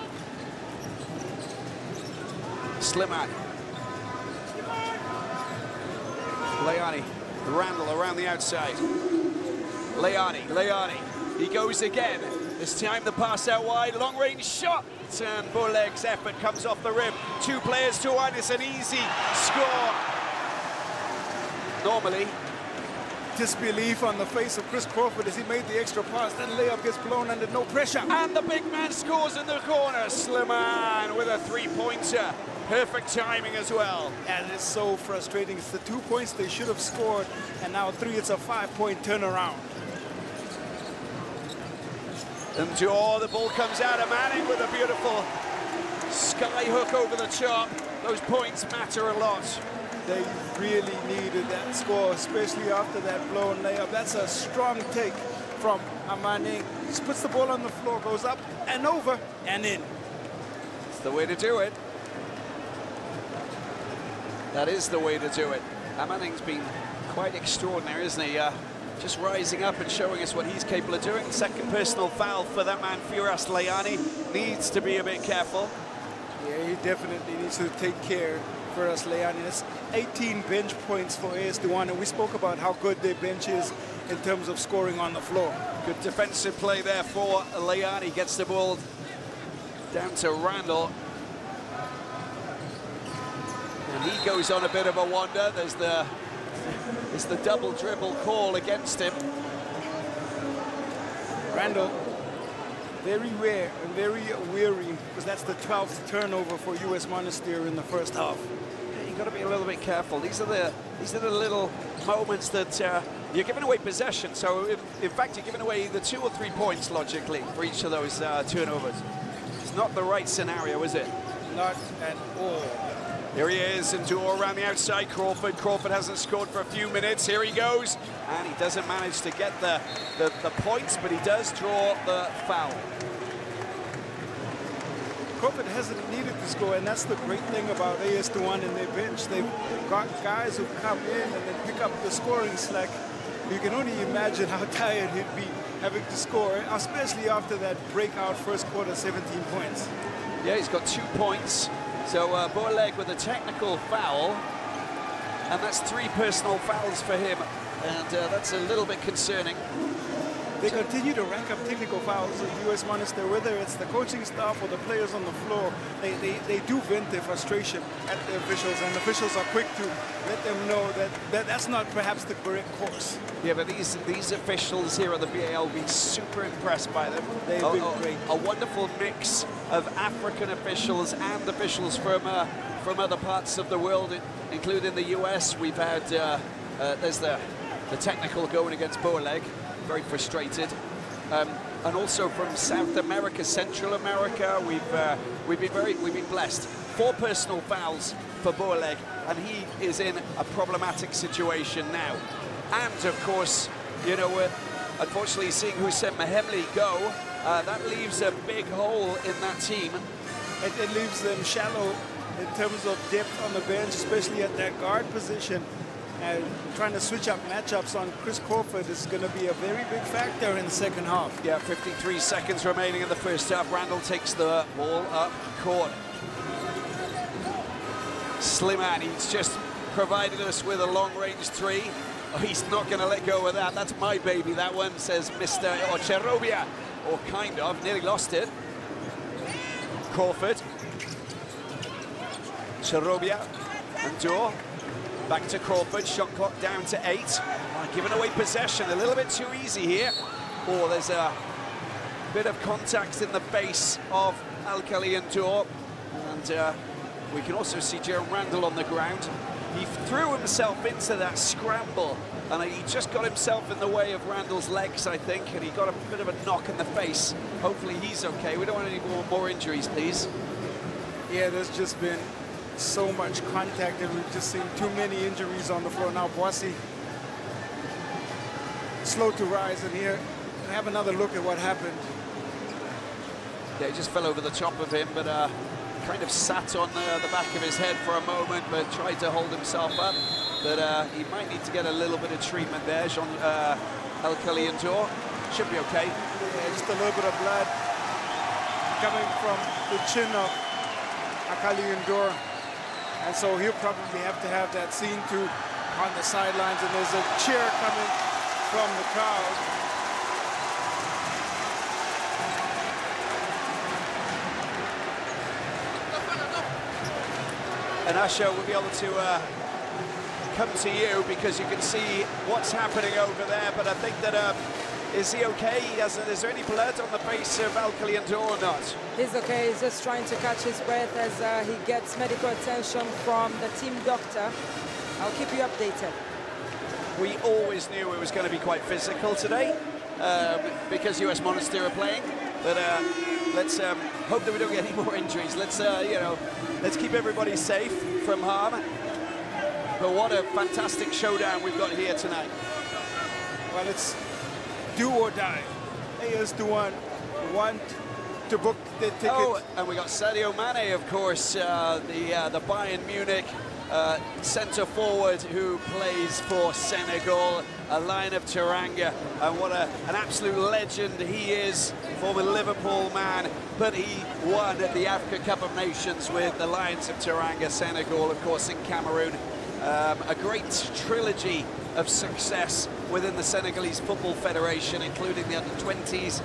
Slimani. Layani, Randall around the outside. Layani, he goes again. This time the pass out wide, long range shot, and Bouleg's effort comes off the rim. 2 players to 1, it's an easy score. Normally. Disbelief on the face of Chris Crawford as he made the extra pass, then layup gets blown under no pressure. And the big man scores in the corner. Slimane with a 3-pointer. Perfect timing as well. And it's so frustrating. It's the 2 points they should have scored, and now 3, it's a 5-point turnaround. And the ball comes out of Manning with a beautiful sky hook over the top. Those points matter a lot. They really needed that score, especially after that blown layup. That's a strong take from Manning. Just puts the ball on the floor, goes up and over and in. It's the way to do it. That is the way to do it. Manning's been quite extraordinary, isn't he? Just rising up and showing us what he's capable of doing. Second personal foul for that man, Firas Layani. Needs to be a bit careful. Yeah, he definitely needs to take care for us, Layani. That's 18 bench points for AS Douanes, and we spoke about how good their bench is in terms of scoring on the floor. Good defensive play there for Layani. Gets the ball down to Randall. And he goes on a bit of a wander. There's the double dribble call against him. Randall, very rare and very weary, because that's the 12th turnover for US Monastir in the first half. Yeah, you've got to be a little bit careful. These are the little moments that you're giving away possession. So in fact, you're giving away either 2 or 3 points logically for each of those turnovers. It's not the right scenario, is it? Not at all. Here he is, and Duo around the outside. Crawford hasn't scored for a few minutes. Here he goes, and he doesn't manage to get the points, but he does draw the foul. Crawford hasn't needed to score, and that's the great thing about AS Douanes and their bench. They've got guys who come in and then pick up the scoring slack. You can only imagine how tired he'd be having to score, especially after that breakout first quarter, 17 points. Yeah, he's got 2 points. So Bouleg with a technical foul, and that's 3 personal fouls for him, and that's a little bit concerning. They continue to rack up technical fouls at US Monastir, whether it's the coaching staff or the players on the floor. They do vent their frustration at the officials, and officials are quick to let them know that that's not perhaps the correct course. Yeah, but these officials here at the BAL have been super impressed by them. They've been great. A wonderful mix of African officials and officials from other parts of the world, including the US. We've had there's the technical going against Bouleg. Very frustrated, and also from South America, Central America. We've been blessed. 4 personal fouls for Bouleg, and he is in a problematic situation now. And of course, you know, unfortunately seeing Hussein Mahemli go, that leaves a big hole in that team. It leaves them shallow in terms of depth on the bench, especially at that guard position. And trying to switch up matchups on Chris Crawford is going to be a very big factor in the second half. Yeah, 53 seconds remaining in the first half. Randall takes the ball up court. Slimane, he's just provided us with a long-range 3. Oh, he's not going to let go of that. That's my baby, that one, says Mr. Cherobia. Or kind of, nearly lost it. Crawford. Cherobia and Dor. Back to Crawford, shot clock down to 8. Giving away possession, a little bit too easy here. Oh, there's a bit of contact in the face of Ahly and Dor. And we can also see Jerome Randall on the ground. He threw himself into that scramble, and he just got himself in the way of Randall's legs, I think, and he got a bit of a knock in the face. Hopefully he's okay. We don't want any more injuries, please. Yeah, there's just been so much contact, and we've just seen too many injuries on the floor. Now Boissy slow to rise, and here have another look at what happened. Yeah, he just fell over the top of him, but kind of sat on the back of his head for a moment, but tried to hold himself up. But he might need to get a little bit of treatment there. Jean Ahly and Dor should be okay. Yeah, just a little bit of blood coming from the chin of Ahly and Dor. And so he'll probably have to have that seen to on the sidelines, and there's a cheer coming from the crowd. And Usher will be able to come to you because you can see what's happening over there. But I think that is he okay? Is there any blood on the face of Ahly or not? He's okay. He's just trying to catch his breath as he gets medical attention from the team doctor. I'll keep you updated. We always knew it was going to be quite physical today because US Monastir are playing. But let's hope that we don't get any more injuries. Let's let's keep everybody safe from harm. But what a fantastic showdown we've got here tonight. Well, it's do or die. AS Douanes want to book the ticket. Oh, and we got Sadio Mane, of course, the Bayern Munich centre forward who plays for Senegal, a line of Teranga, and what an absolute legend he is, former Liverpool man, but he won the Africa Cup of Nations with the Lions of Teranga, Senegal, of course, in Cameroon. A great trilogy of success within the Senegalese Football Federation, including the under-20s,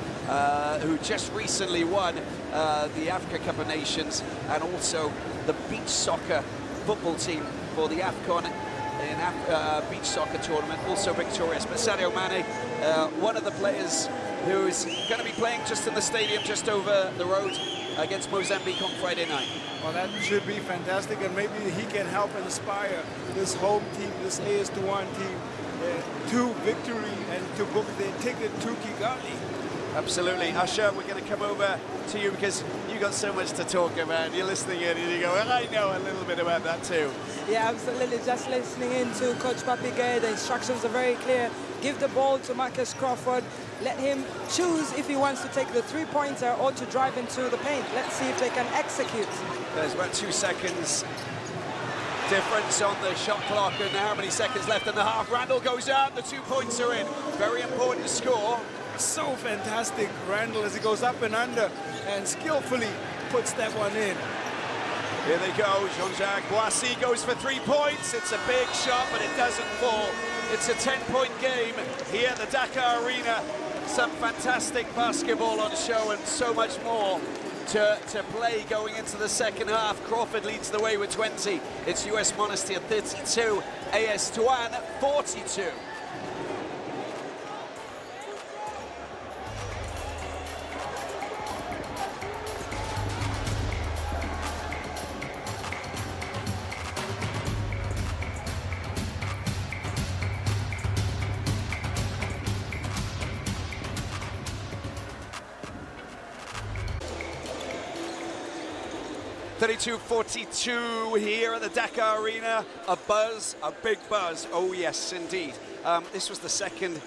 who just recently won the Africa Cup of Nations, and also the beach soccer football team for the AFCON in beach soccer tournament, also victorious. But Sadio Mane, one of the players who's going to be playing just in the stadium just over the road against Mozambique on Friday night. Well, that should be fantastic, and maybe he can help inspire this home team, this AS Douanes team, to victory and to book their ticket to Kigali. Absolutely. Usher, we're going to come over to you because you got so much to talk about. You're listening in and you go, well, I know a little bit about that too. Yeah, absolutely. Just listening in to Coach Papigay, the instructions are very clear. Give the ball to Marcus Crawford. Let him choose if he wants to take the three-pointer or to drive into the paint. Let's see if they can execute. There's about 2 seconds difference on the shot clock, and how many seconds left in the half. Randall goes out, the 2 points are in. Very important score. So fantastic, Randall, as he goes up and under and skillfully puts that one in. Here they go. Jean-Jacques Boissy goes for 3 points. It's a big shot, but it doesn't fall. It's a 10-point game here at the Dakar Arena. Some fantastic basketball on show and so much more to play going into the second half. Crawford leads the way with 20. It's US Monastir 32, AS Douanes 42. .42 here at the Dakar Arena. A buzz, a big buzz. Oh yes, indeed. This is the second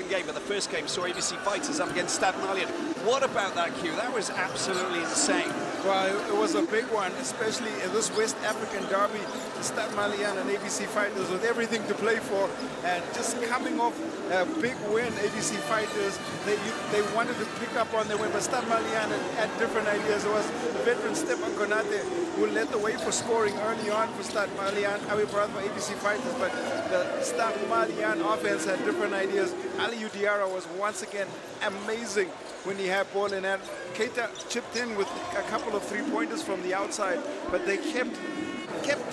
game, but the first game saw ABC Fighters up against Stade Malien. What about that, Q? That was absolutely insane. Well, it was a big one, especially in this West African derby. Stade Malien and ABC Fighters with everything to play for, and just coming off a big win. ABC Fighters, they wanted to pick up on their win, but Stade Malien had different ideas. It was the veteran Stefan Konate who led the way for scoring early on for Stade Malien. I brought for ABC Fighters, but the Stade Malien offense had different ideas. Aliou Diarra was once again amazing when he had ball in hand. Keita chipped in with a couple of three-pointers from the outside, but they kept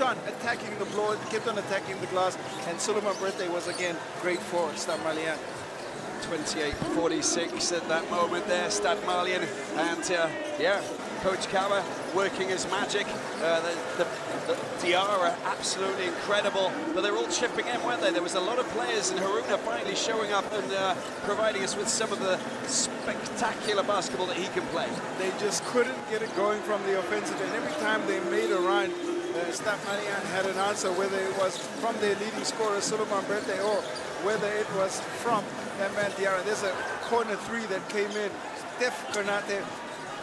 on attacking the floor, kept on attacking the glass, and Suleiman Brete was again great for Stade Malien. 28-46 at that moment there, Stade Malien, and yeah, Coach Kawa working his magic. The Diarra, absolutely incredible, but they're all chipping in, weren't they? There was a lot of players, and Haruna finally showing up and providing us with some of the spectacular basketball that he can play. They just couldn't get it going from the offensive, and every time they made a run, Stade Malien had an answer, whether it was from their leading scorer, Suleiman Brete, or whether it was from that man Diarra. There's a corner three that came in. Steph Konate,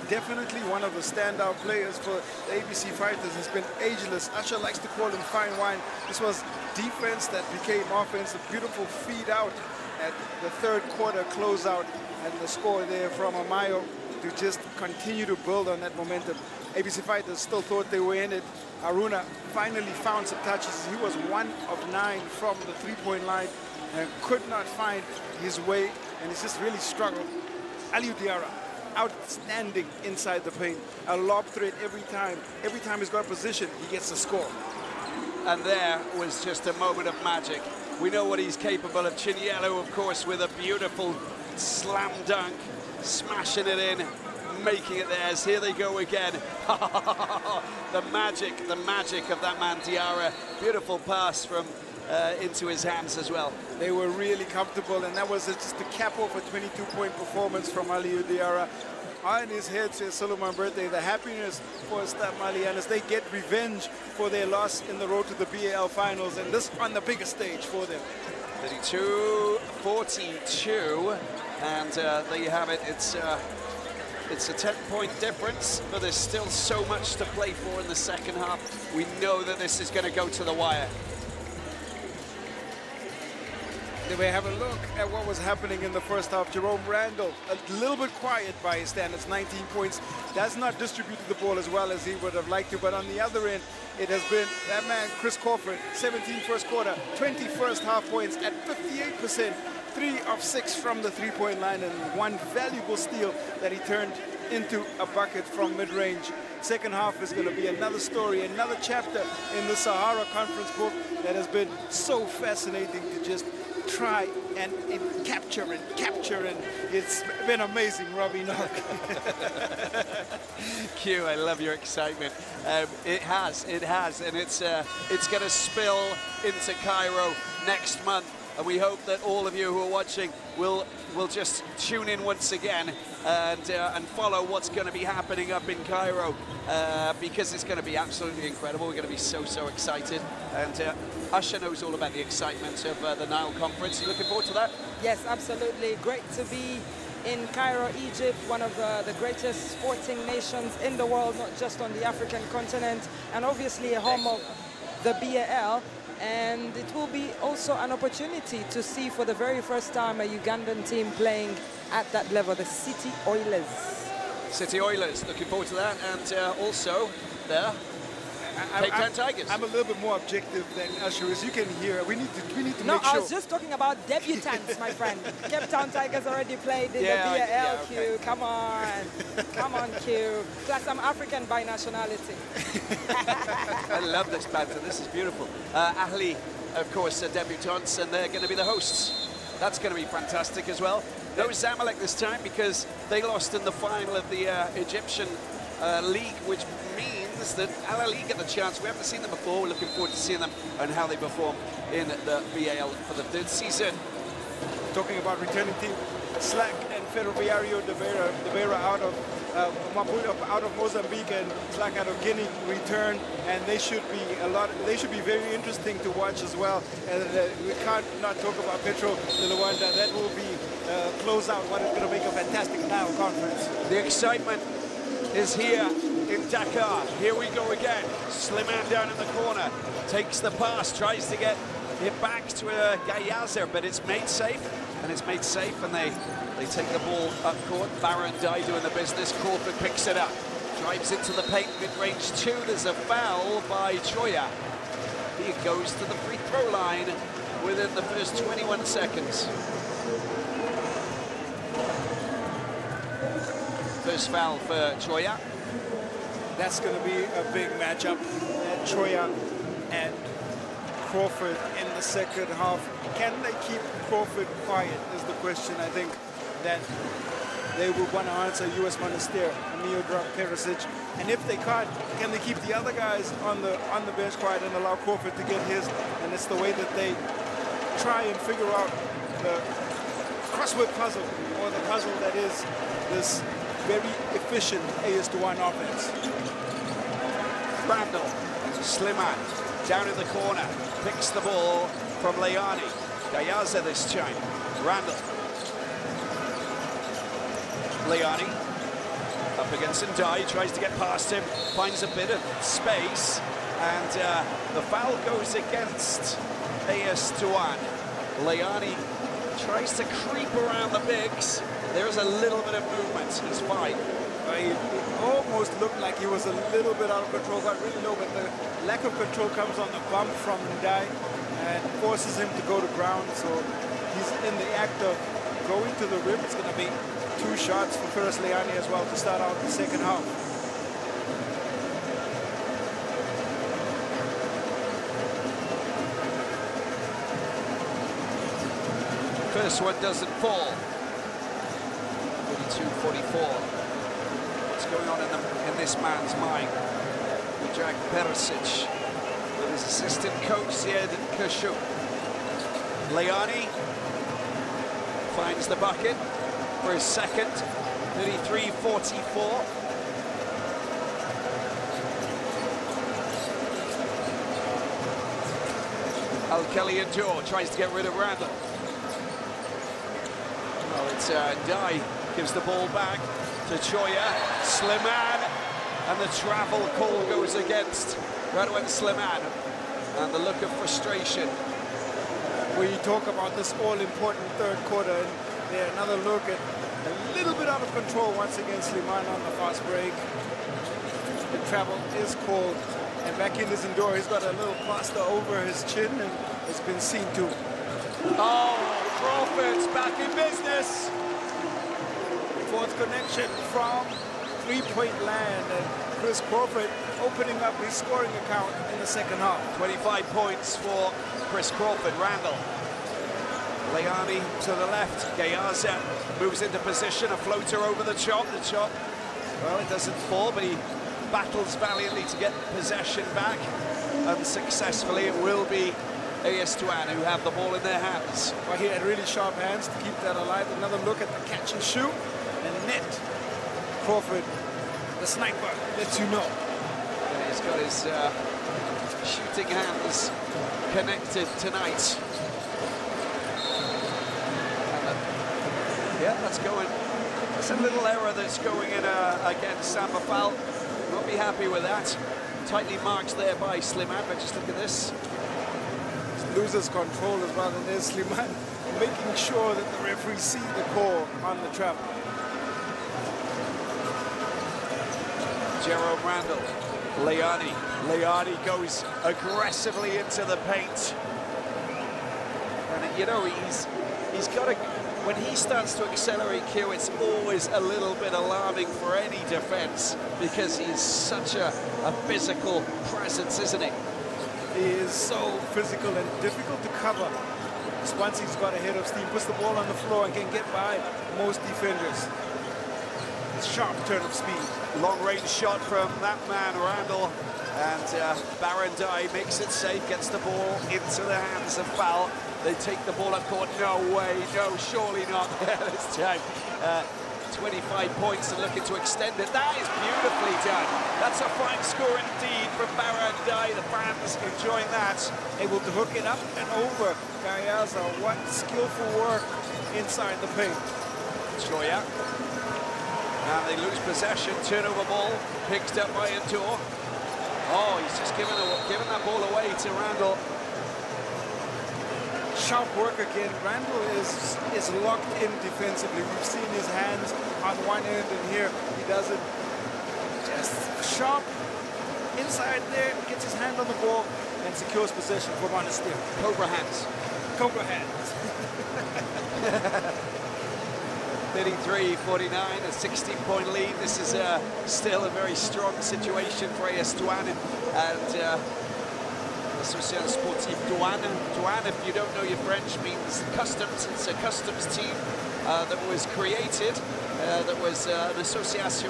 definitely one of the standout players for the ABC Fighters. He's been ageless. Usher likes to call him fine wine. This was defense that became offense. A beautiful feed out at the third quarter closeout, and the score there from Amayo to just continue to build on that momentum. ABC Fighters still thought they were in it. Haruna finally found some touches. He was 1 of 9 from the three-point line and could not find his way, and he's just really struggled. Aliou Diarra, outstanding inside the paint. A lob threat every time. Every time he's got a position, he gets a score. And there was just a moment of magic. We know what he's capable of. Chiniello, of course, with a beautiful slam dunk, smashing it in, making it theirs. Here they go again. the magic of that man, Diarra. Beautiful pass from into his hands as well. They were really comfortable, and that was just the cap off a 22-point performance from Aliou Diarra. On his head says Solomon birthday, the happiness for Stade Malian as they get revenge for their loss in the road to the BAL finals, and this on the biggest stage for them. 32-42, and there you have it. It's a 10-point difference, but there's still so much to play for in the second half. We know that this is going to go to the wire. We have a look at what was happening in the first half. Jerome Randall, a little bit quiet by his standards, 19 points. Does not distribute the ball as well as he would have liked to, but on the other end, it has been that man, Chris Crawford, 17 first quarter, 20 first half points at 58%, 3 of 6 from the three-point line, and one valuable steal that he turned into a bucket from mid-range. Second half is going to be another story, another chapter in the Sahara Conference book that has been so fascinating to just try and capture, and it's been amazing, Robbie Knock. Q, I love your excitement. It has, and it's going to spill into Cairo next month, and we hope that all of you who are watching will just tune in once again and follow what's going to be happening up in Cairo, because it's going to be absolutely incredible. We're going to be so excited, and Usher knows all about the excitement of the Nile Conference. You looking forward to that? Yes, absolutely. Great to be in Cairo, Egypt, one of the greatest sporting nations in the world, not just on the African continent, and obviously a home of the BAL. And it will be also an opportunity to see for the very first time a Ugandan team playing at that level, the City Oilers. City Oilers, looking forward to that, and also there. Cape Town Tigers. I'm a little bit more objective than Usher, as you can hear. We need to make sure. No, I was just talking about debutants, my friend. Cape Town Tigers already played in the BAL, Q. Okay. Come on, Q. Plus, I'm African by nationality. I love this banter. This is beautiful. Ahly, of course, debutants, and they're going to be the hosts. That's going to be fantastic as well. No Zamalek this time because they lost in the final of the Egyptian league, which means that Ahly get the chance. We haven't seen them before. We're looking forward to seeing them and how they perform in the BAL for the third season. Talking about returning team, Slack and Ferroviario de Beira out of Maputo, out of Mozambique, and Slack out of Guinea return, and they should be very interesting to watch as well. And we can't not talk about Petro de Rwanda. That will be close out what is going to make a fantastic Nile Conference. The excitement is here in Dakar. Here we go again. Slimane down in the corner, takes the pass, tries to get it back to Gayazer, but it's made safe, and they take the ball up court. Barra and Dye doing the business. Crawford picks it up, drives into the paint, mid-range 2. There's a foul by Choya. He goes to the free throw line within the first 21 seconds. First foul for Choya. That's going to be a big matchup. Choya and Crawford in the second half. Can they keep Crawford quiet is the question. I think that they will want to answer US Monastir, Miodrag Perisic. And if they can't, can they keep the other guys on the bench quiet and allow Crawford to get his? And it's the way that they try and figure out the crossword puzzle, or the puzzle that is this very efficient AS-1 offense. Randall, Slimane, down in the corner, picks the ball from Leani. Gayaza this time. Randall. Leani, up against Ndai, tries to get past him, finds a bit of space, and the foul goes against AS-1. Leani tries to creep around the bigs. There's a little bit of movement. He's fine. It almost looked like he was a little bit out of control. I really know, but the lack of control comes on the bump from Ndai and forces him to go to ground. So he's in the act of going to the rim. It's going to be 2 shots for First Leani as well to start out the second half. First one doesn't fall. 42-44. What's going on in this man's mind? Jack Perisic with his assistant coach Ziad Kashu. Leani finds the bucket for his second. 33-44. Al-Khali and Joe tries to get rid of Randall. Well, it's Dai gives the ball back to Choya. Slimane, and the travel call goes against Radwan Slimane, and the look of frustration. We talk about this all-important third quarter, and there another look at a little bit out of control once again. Slimane on the fast break. The travel is called, and back in his indoor, he's got a little plaster over his chin, and it's been seen too. Oh, Crawford's back in business. Fourth connection from three-point land, and Chris Crawford opening up his scoring account in the second half. 25 points for Chris Crawford. Randall. Leani to the left. Gayaza moves into position. A floater over the chop. The chop, well, it doesn't fall, but he battles valiantly to get possession back. Unsuccessfully, it will be AS Douanes who have the ball in their hands. Well, he had really sharp hands to keep that alive. Another look at the catch and shoot, and net. Crawford, the sniper, lets you know. And he's got his shooting hands connected tonight. Yeah, that's going. It's a little error that's going in against Samba Fall. Won't be happy with that. Tightly marked there by Slimane, but just look at this. Loses control as well, and there's Slimane making sure that the referee sees the call on the trap. Jerome Randall, Leani goes aggressively into the paint. And you know, he's got a, when he starts to accelerate Q, it's always a little bit alarming for any defense, because he's such a physical presence, isn't he? He is so physical and difficult to cover. Once he's got a head of steam, puts the ball on the floor and can get by most defenders. Sharp turn of speed. Long-range shot from that man, Randall. And Barandai makes it safe, gets the ball into the hands of Foul. They take the ball up court. No way, no, surely not. This time. 25 points and looking to extend it. That is beautifully done. That's a fine score indeed from Barandai. The fans enjoying that. Able to hook it up and over. Gayaza, what skillful work inside the paint. Choya. And they lose possession. Turnover ball picked up by Endor. Oh, he's just giving that ball away to Randall. Sharp work again. Randall is locked in defensively. We've seen his hands on one end, and here he does it just sharp inside there, gets his hand on the ball and secures possession for Monastir. Cobra hands. Cobra hands. 33-49, a 16-point lead. This is still a very strong situation for AS Douanes and Association Sportive Douanes. Douanes, if you don't know your French, means customs. It's a customs team that was created, that was an association,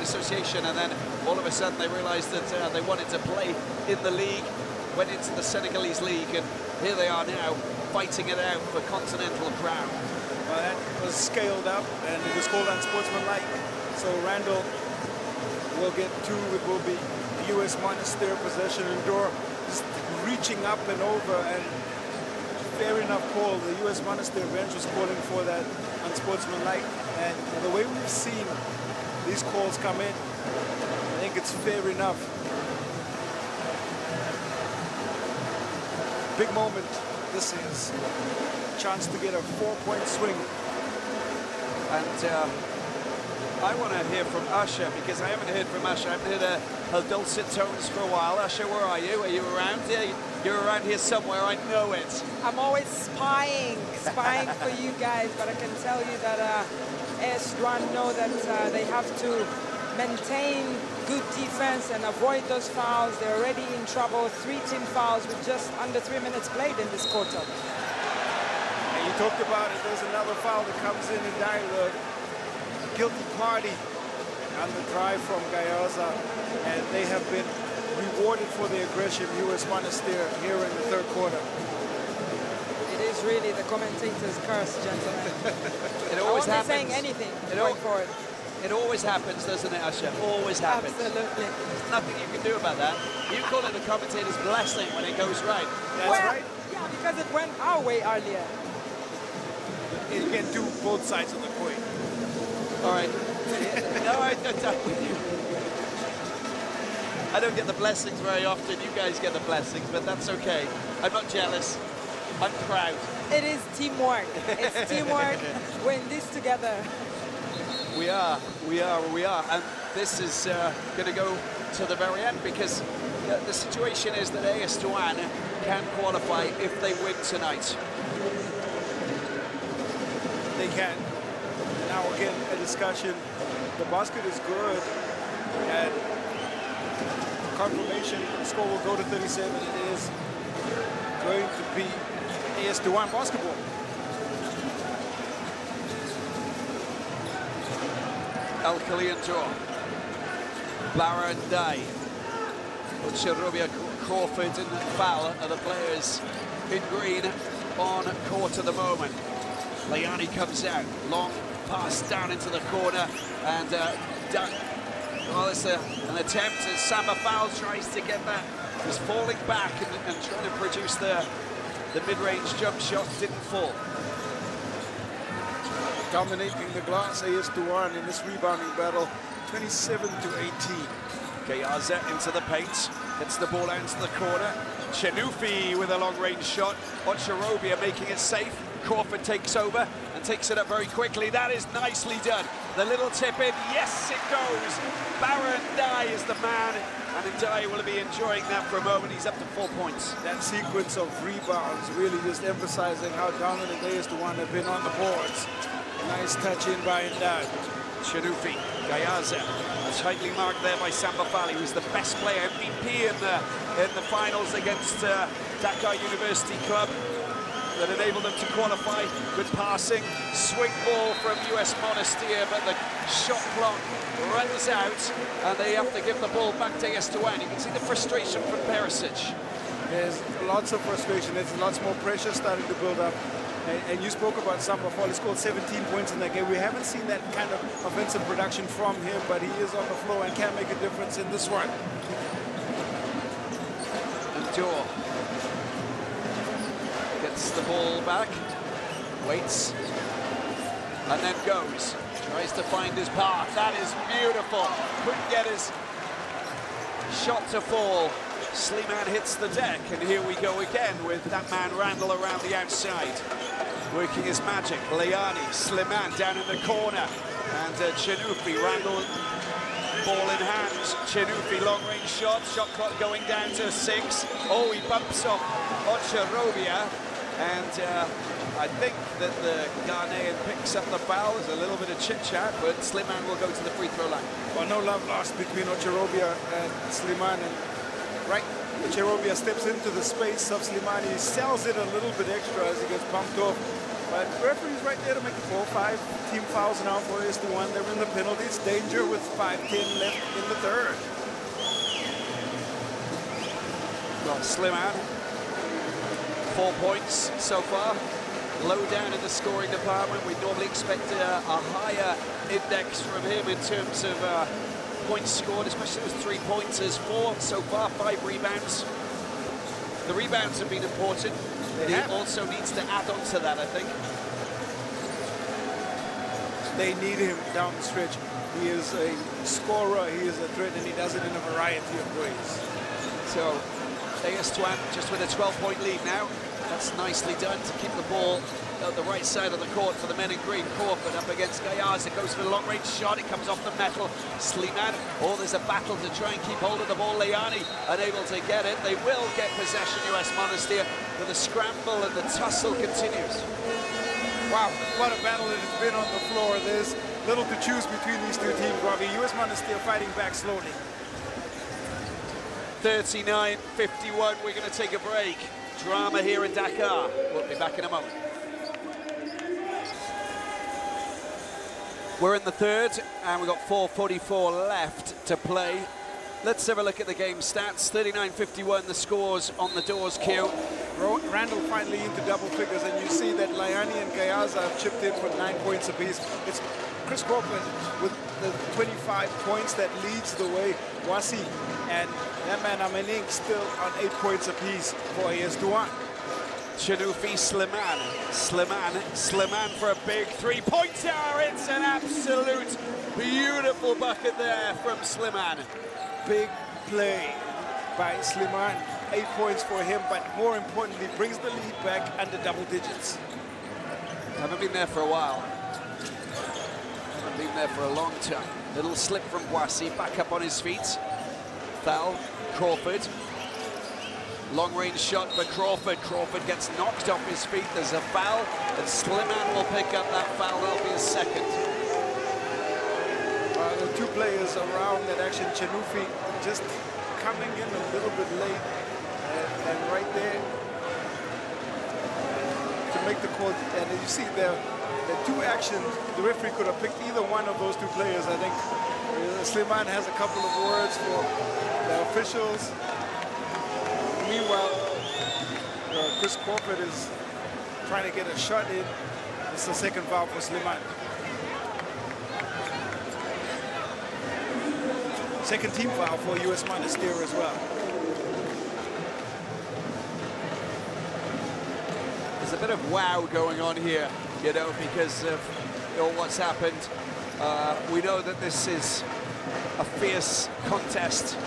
association, and then all of a sudden they realized that they wanted to play in the league, went into the Senegalese league, and here they are now fighting it out for continental crown. Well, that was scaled up, and it was called unsportsmanlike. So Randall will get two. It will be US Monastir possession indoor, just reaching up and over, and fair enough call. The US Monastir bench was calling for that unsportsmanlike, and the way we've seen these calls come in, I think it's fair enough. Big moment this is. Chance to get a 4-point swing. And I want to hear from Usher, because I haven't heard from Usher. I haven't heard her dulcet tones for a while. Usher, where are you? Are you around? Yeah, You're around here somewhere, I know it. I'm always spying for you guys, but I can tell you that AS Douanes know that they have to maintain good defense and avoid those fouls. They're already in trouble. 3 team fouls with just under 3 minutes played in this quarter. And you talked about it. There's another foul that comes in the guilty party on the drive from Gayaza, and they have been rewarded for their aggression, US Monastir, here in the third quarter. It is really the commentator's curse, gentlemen. It always I won't happens. be saying anything going forward. It always happens, doesn't it, Usher? Always happens. Absolutely. There's nothing you can do about that. You call it the commentator's blessing when it goes right. That's right. Yeah, because it went our way earlier. You can do both sides of the coin. All right. No, I don't get the blessings very often. You guys get the blessings, but that's okay. I'm not jealous. I'm proud. It is teamwork. It's teamwork. We're in this together. We are. And this is going to go to the very end, because the situation is that AS Douanes can qualify if they win tonight. They can. Now again, a discussion. The basket is good, and confirmation the score will go to 37. It is going to be AS Douanes basketball. Al-Khali and Draw, Barra and Day, Cherubia, Crawford and Foul are the players in green on court at the moment. Leani comes out, long pass down into the corner, and well, it's an attempt as Samba Foul tries to get that. He's falling back and trying to produce the mid-range jump shot, didn't fall. Dominating the glass, AS Douanes in this rebounding battle, 27 to 18. Gayaza into the paint, gets the ball out into the corner. Chenufi with a long-range shot. Ocharobia making it safe. Crawford takes over and takes it up very quickly. That is nicely done. The little tip in, yes, it goes. Barra Ndai is the man, and Ndai will be enjoying that for a moment. He's up to 4 points. That sequence of rebounds really just emphasizing how dominant AS Douanes have been on the boards. Nice touch in by Ndai. Chenufi, Gayaza, tightly marked there by Samba Fali, who's the best player, MVP in the finals against Dakar University Club, that enabled them to qualify. Good passing, swing ball from US Monastir, but the shot clock runs out, and they have to give the ball back to AS Douanes. You can see the frustration from Perisic. There's lots of frustration. There's lots more pressure starting to build up. And you spoke about Samba Fall. He scored 17 points in that game. We haven't seen that kind of offensive production from him, but he is on the floor and can make a difference in this one. Endure gets the ball back, waits, and then goes. Tries to find his path. That is beautiful. Couldn't get his shot to fall. Slimane hits the deck, and here we go again with that man Randall around the outside, working his magic. Leani, Slimane down in the corner, and Chenufi, Randall, ball in hand. Chenufi, long-range shot clock going down to 6. Oh, he bumps off Ocharobia, and I think that the Ghanaian picks up the foul. There's a little bit of chit-chat, but Slimane will go to the free throw line. Well, no love lost between Ocharobia and Slimane. And right, Ocharobia steps into the space of Slimane. He sells it a little bit extra as he gets bumped off. But referee's right there to make 4 or 5 team fouls now for AS Douanes. They're in the penalties. Danger with 5:10 left in the third. Well, Slimane, 4 points so far. Low down in the scoring department. We'd normally expect a higher index from him in terms of points scored, especially those 3-pointers. 4 so far, 5 rebounds. The rebounds have been important. He also needs to add on to that, I think. They need him down the stretch. He is a scorer, he is a threat, and he does it in a variety of ways. So, AS Douanes just with a 12-point lead now. That's nicely done to keep the ball at the right side of the court for the men in green. Crawford up against Gayaz. It goes for the long-range shot. It comes off the metal. Slimane. Oh, there's a battle to try and keep hold of the ball. Layani unable to get it. They will get possession, US Monastir, but the scramble and the tussle continues. Wow, what a battle it has been on the floor. There's little to choose between these two teams, Robbie. US Monastir fighting back slowly. 39-51. We're going to take a break. Drama here in Dakar. We'll be back in a moment. We're in the third, and we've got 4:44 left to play. Let's have a look at the game stats. 39-51, the scores on the doors queue. Randall finally into double figures, and you see that Layani and Gayaza have chipped in for 9 points apiece. It's Chris Crawford with the 25 points that leads the way. Wasi and that man Amening still on 8 points apiece for AS Douanes. Chanufi, Slimane for a big three-pointer. It's an absolute beautiful bucket there from Slimane. Big play by Slimane. 8 points for him, but more importantly, brings the lead back under double digits. Haven't been there for a while. Haven't been there for a long time. Little slip from Boissy, back up on his feet. Foul, Crawford. Long-range shot for Crawford. Crawford gets knocked off his feet. There's a foul, and Slimane will pick up that foul. That'll be his second. There are two players around that action. Chanufi just coming in a little bit late, and right there to make the call. And you see the two actions. The referee could have picked either one of those two players. I think Slimane has a couple of words for the officials. Meanwhile, Chris Crawford is trying to get a shot in. It's the second foul for Slimane. Second team foul for US Monastir as well. There's a bit of wow going on here, you know, because of what's happened. We know that this is a fierce contest.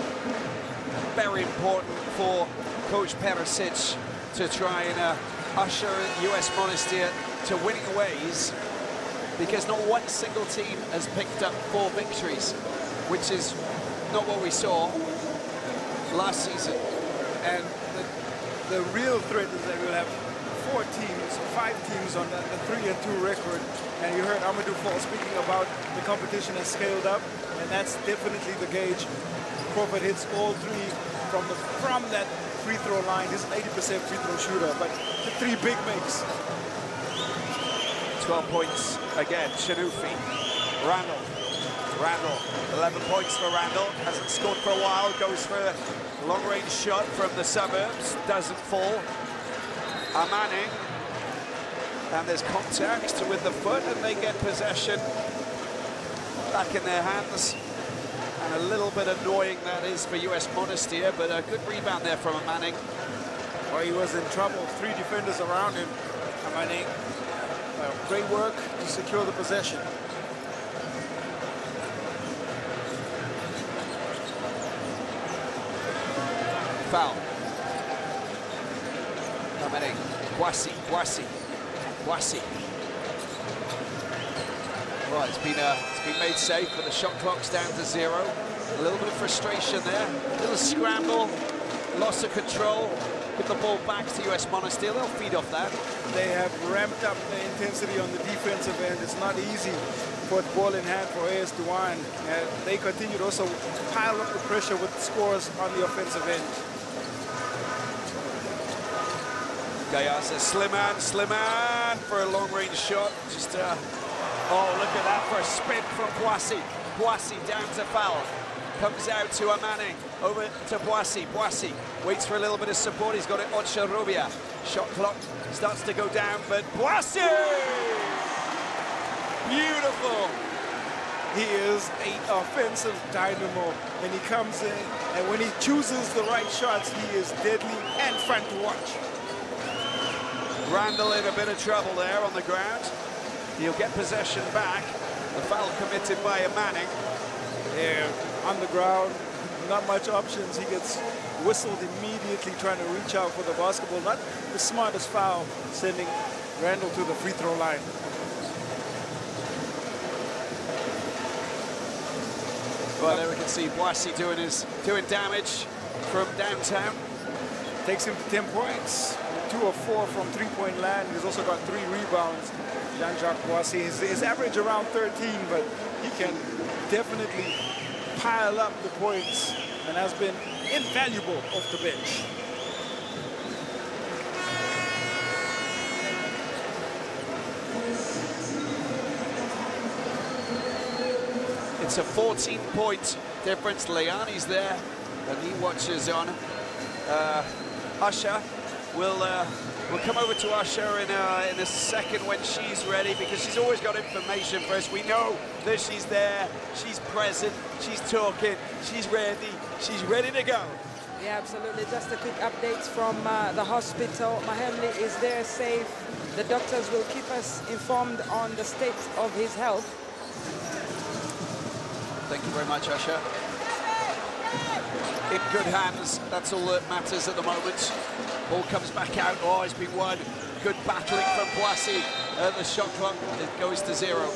Very important for Coach Perisic to try and usher US Monastir to winning ways, because not one single team has picked up 4 victories, which is not what we saw last season. And the real threat is that we'll have 5 teams on the 3-2 record. And you heard Amadou Fall speaking about the competition has scaled up, and that's definitely the gauge. Crawford hits all 3 from that free throw line. He's an 80% free throw shooter, but the 3 big makes. 12 points again, Chanufi. Randall, 11 points for Randall. Hasn't scored for a while. Goes for a long-range shot from the suburbs. Doesn't fall. Manning. And there's contact with the foot, and they get possession back in their hands. And a little bit annoying that is for US Monastir, but a good rebound there from Manning. Well, he was in trouble. 3 defenders around him. Manning, great work to secure the possession. Foul. Manning, Boissy. Well, it's been made safe, but the shot clock's down to 0. A little bit of frustration there. A little scramble, loss of control. Give the ball back to US Monastir. They'll feed off that. They have ramped up the intensity on the defensive end. It's not easy for the ball in hand for AS Douanes. They continue to also pile up the pressure with scores on the offensive end. Gayaza, Slimane for a long-range shot. Just, oh, look at that for a spin from Boissy. Boissy down to foul. Comes out to Manning, over to Boissy. Boissy waits for a little bit of support. He's got it on Charubia. Shot clock starts to go down, but Boissy! Beautiful. He is an offensive dynamo, and he comes in, and when he chooses the right shots, he is deadly and fun to watch. Randall in a bit of trouble there on the ground. He'll get possession back. The foul committed by Manning. Yeah, on the ground, not much options. He gets whistled immediately, trying to reach out for the basketball. Not the smartest foul, sending Randall to the free throw line. Well, there we can see Boissy doing damage from downtown. Takes him to 10 points. 2 of 4 from three-point land. He's also got 3 rebounds. Jean-Jacques Boissy, his average around 13, but he can definitely pile up the points and has been invaluable off the bench. It's a 14-point difference. Leanie's there, and he watches on. Usher will come over to Usher in a second when she's ready, because she's always got information for us. We know that she's there, she's present, she's talking, she's ready to go. Yeah, absolutely. Just a quick update from the hospital. Mahemli is there safe. The doctors will keep us informed on the state of his health. Thank you very much, Usher. In good hands, that's all that matters at the moment. Ball comes back out. Oh, it's been won. Good battling from Boissy. The shot clock, it goes to 0.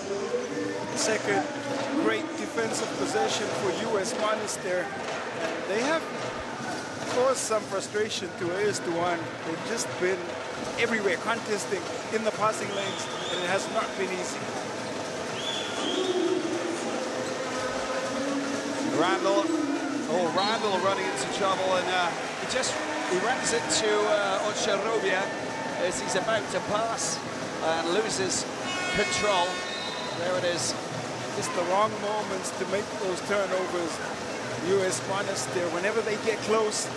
Second great defensive possession for US Monastir. They have caused some frustration to AS Douanes. They've just been everywhere, contesting in the passing lanes, and it has not been easy. Randall running into trouble, and he runs into Ocharovia as he's about to pass and loses control. There it is. Just the wrong moments to make those turnovers. US Monastir, whenever they get close,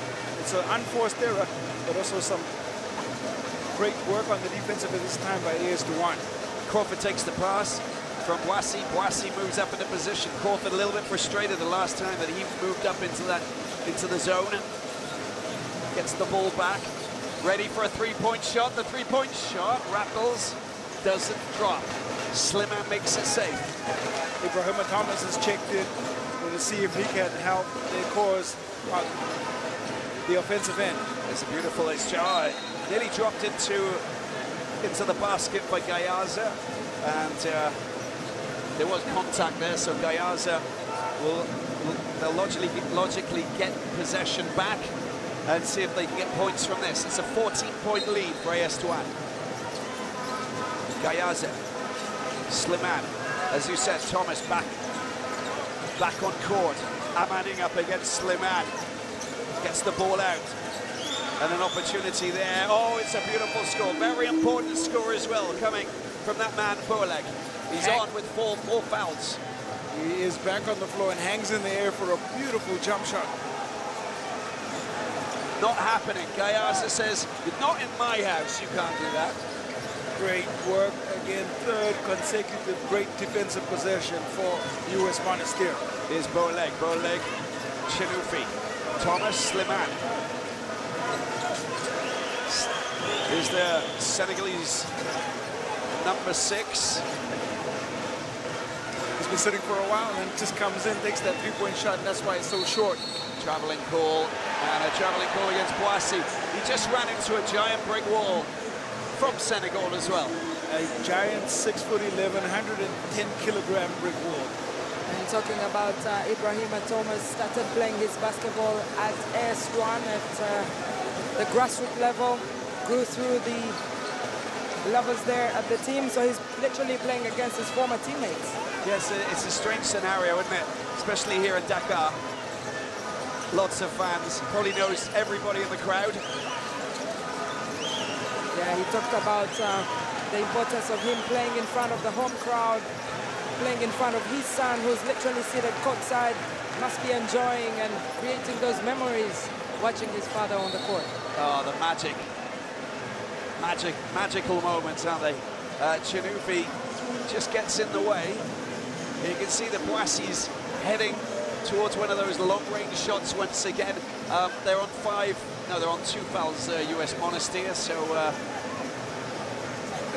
it's an unforced error, but also some great work on the defensive at this time by AS Douanes. Crawford takes the pass from Boissy. Boissy moves up into position. Crawford a little bit frustrated the last time that he moved up into the zone. Gets the ball back. Ready for a three-point shot. The three-point shot rattles, doesn't drop. Slimman makes it safe. Ibrahima Thomas has checked in to see if he can help their cause on the offensive end. It's a beautiful exchange. Nearly dropped into the basket by Gayaza, and there was contact there, so Gayaza they'll logically get possession back and see if they can get points from this. It's a 14-point lead for AS Douanes. Gayaza, Slimman, as you said, Thomas back on court. Amanning up against Slimman, gets the ball out, and an opportunity there. Oh, it's a beautiful score, very important score as well, coming from that man Boleg. He's on with four fouls. He is back on the floor and hangs in the air for a beautiful jump shot. Not happening. Gayaza says, not in my house, you can't do that. Great work again, third consecutive great defensive possession for US Monastir. Here's Boleg, Chinufi, Thomas, Slimman. Here's the Senegalese number 6. He's been sitting for a while and then just comes in, takes that three-point shot, and that's why it's so short. Traveling call, and a traveling call against Boissy. He just ran into a giant brick wall from Senegal as well. A giant 6'11", 110-kilogram brick wall. And talking about Ibrahima Thomas, started playing his basketball at AS Douanes at the grassroots level, grew through the levels there at the team, so he's literally playing against his former teammates. Yes, it's a strange scenario, isn't it? Especially here in Dakar. Lots of fans, probably knows everybody in the crowd. Yeah, he talked about the importance of him playing in front of the home crowd, playing in front of his son, who's literally seated courtside, must be enjoying and creating those memories, watching his father on the court. Oh, the magical moments, aren't they? Chinufi just gets in the way. You can see that Boissy's heading towards one of those long-range shots once again. They're on 2 fouls, US Monastir, so...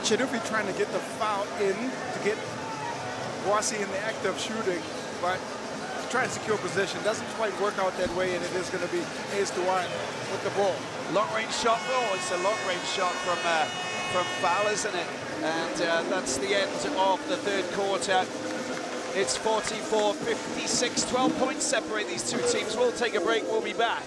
Chinufi trying to get the foul in to get Boissy in the act of shooting, but try and secure possession. Doesn't quite work out that way, and it is going to be AS Douanes with the ball. Long-range shot. Oh, it's a long-range shot from Val, isn't it? And that's the end of the third quarter. It's 44-56. 12 points separate these two teams. We'll take a break. We'll be back.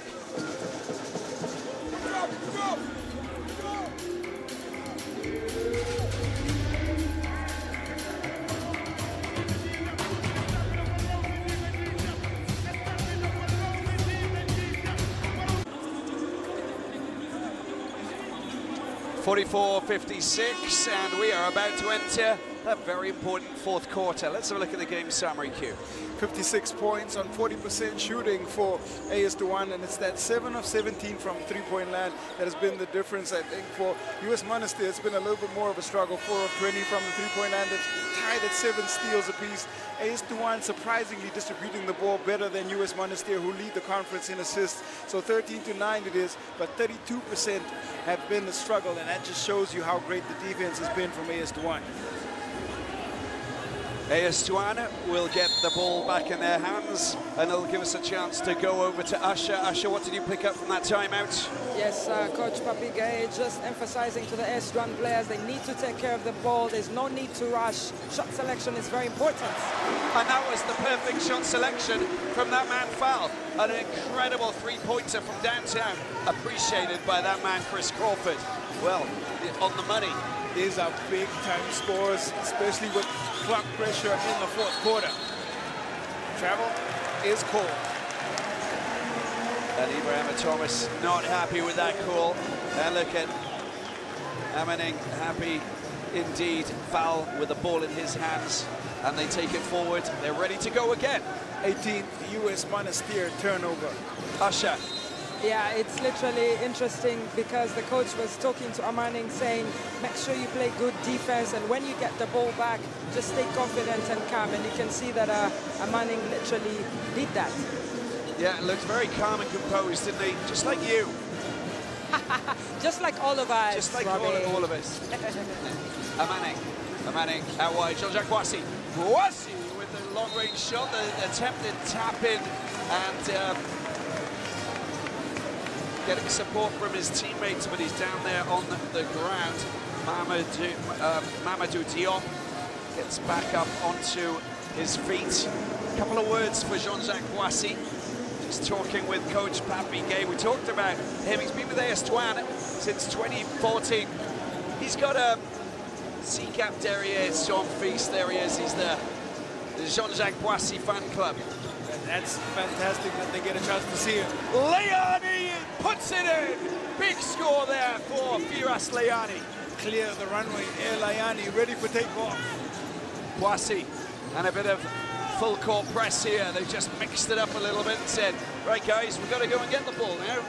44-56, and we are about to enter a very important fourth quarter. Let's have a look at the game summary, Q. 56 points on 40% shooting for AS Douanes, and it's that 7 of 17 from three-point land that has been the difference, I think, for US Monastir. It's been a little bit more of a struggle. 4 of 20 from the three-point land. It's tied at 7 steals apiece. AS Douanes surprisingly distributing the ball better than US Monastir, who lead the conference in assists. So 13-9 it is, but 32% have been the struggle, and that just shows you how great the defense has been from AS Douanes. AS Douanes will get the ball back in their hands, and it'll give us a chance to go over to Usher. Usher, what did you pick up from that timeout? Yes, Coach Papi Gay just emphasizing to the AS Douanes players they need to take care of the ball. There's no need to rush. Shot selection is very important. And that was the perfect shot selection from that man, Foul. An incredible three-pointer from downtown, appreciated by that man, Chris Crawford. Well, on the money. These are big-time scores, especially with clock pressure in the fourth quarter. Travel is called. And Ibrahim Thomas not happy with that call. And look at Amaning, happy indeed. Foul with the ball in his hands, and they take it forward. They're ready to go again. 18th US Monastir turnover. Usher. Yeah, it's literally interesting because the coach was talking to Amaning saying, make sure you play good defense, and when you get the ball back, just stay confident and calm. And you can see that Amaning literally did that. Yeah, it looks very calm and composed, didn't he? Just like you. Just like all of us. Just like Robbie. all of us. Amaning out wide. Jean-Jacques Boissy. Boissy with the long-range shot, the attempted tap-in, and getting support from his teammates, but he's down there on the ground. Mamadou Diop gets back up onto his feet. A couple of words for Jean-Jacques Boissy. Just talking with Coach Papi Gay. We talked about him. He's been with AS Douanes since 2014. He's got a C-cap derriere, Sean Feast. There he is. He's the Jean-Jacques Boissy fan club. That's fantastic that they get a chance to see him. Leani puts it in. Big score there for Firas Leani. Clear the runway. Leani ready for takeoff. Boissy and a bit of full court press here. They've just mixed it up a little bit and said, right guys, we've got to go and get the ball now.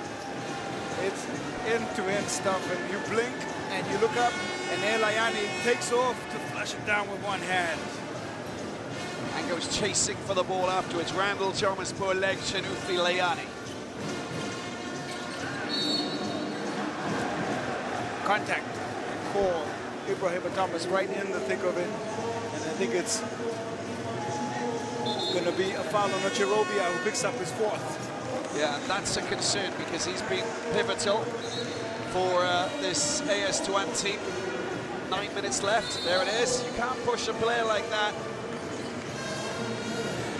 It's end-to-end stuff, and you blink and you look up, and Leani takes off to flush it down with one hand. And goes chasing for the ball afterwards. Randall Thomas, poor leg, Chanufi Leani. Contact for Ibrahim Thomas right in the thick of it. And I think it's going to be a foul on Cherobia, who picks up his fourth. Yeah, that's a concern because he's been pivotal for this AS Douanes team. 9 minutes left. There it is. You can't push a player like that.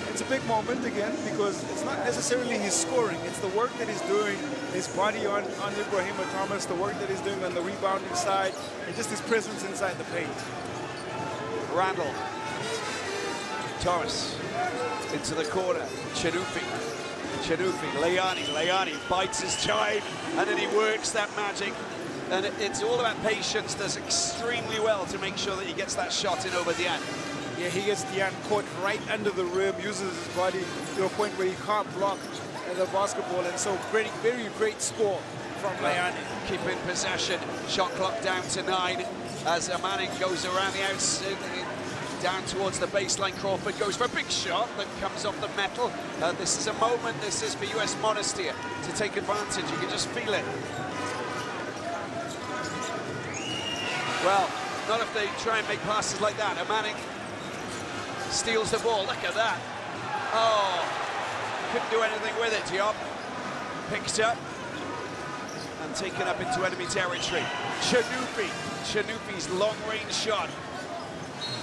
It's a big moment again because it's not necessarily his scoring, it's the work that he's doing, his body on Ibrahim Thomas, the work that he's doing on the rebounding side, and just his presence inside the paint. Randall. Thomas into the corner. Chanufi, Leani bites his jive, and then he works that magic. And it's all about patience. Does extremely well to make sure that he gets that shot in over the end. Yeah, he gets Diane caught right under the rim, uses his body to a point where he can't block the basketball, and so very great score from Leani. Keeping possession, shot clock down to 9 as Amaning goes around the outside, down towards the baseline. Crawford goes for a big shot that comes off the metal. This is a moment, this is for US Monastir to take advantage. You can just feel it. Well, not if they try and make passes like that. Amaning steals the ball, look at that. Oh, couldn't do anything with it. Diop picked up and taken up into enemy territory. Chanupi's long-range shot.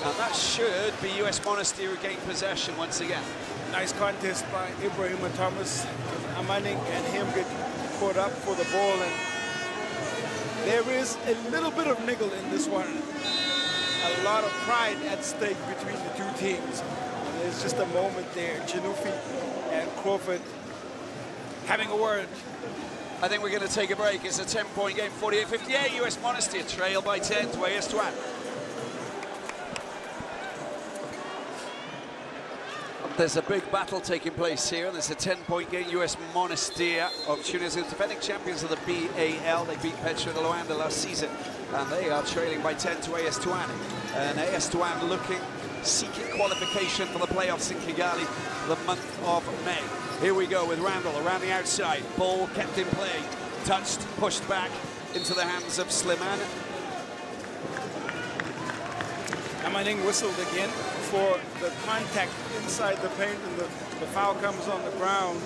And that should be US Monastir who gain possession once again. Nice contest by Ibrahim Thomas. Amaning and him get caught up for the ball, and there is a little bit of niggle in this one. A lot of pride at stake between the two teams. And there's just a moment there. Chanupi and Crawford having a word. I think we're going to take a break. It's a 10-point game, 48-58. US Monastir trail by 10 to AS Douanes. There's a big battle taking place here, and there's a 10-point game. US Monastir of Tunisia, defending champions of the BAL. They beat Petro de Rwanda last season, and they are trailing by 10 to AS Douanes. And AS Douanes seeking qualification for the playoffs in Kigali the month of May. Here we go with Randall around the outside. Ball kept in play, touched, pushed back into the hands of Slimane. Amaning whistled again for the contact inside the paint, and the foul comes on the ground,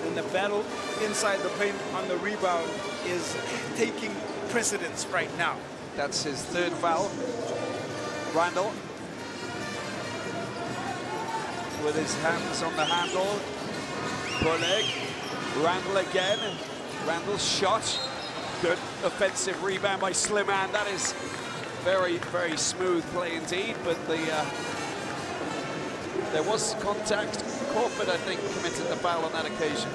and the battle inside the paint on the rebound is taking precedence right now. That's his third foul. Randall with his hands on the handle. Boleg, Randall again. Randall's shot. Good offensive rebound by Slimane. That is very, very smooth play indeed, but there was contact. Crawford, I think, committed the foul on that occasion.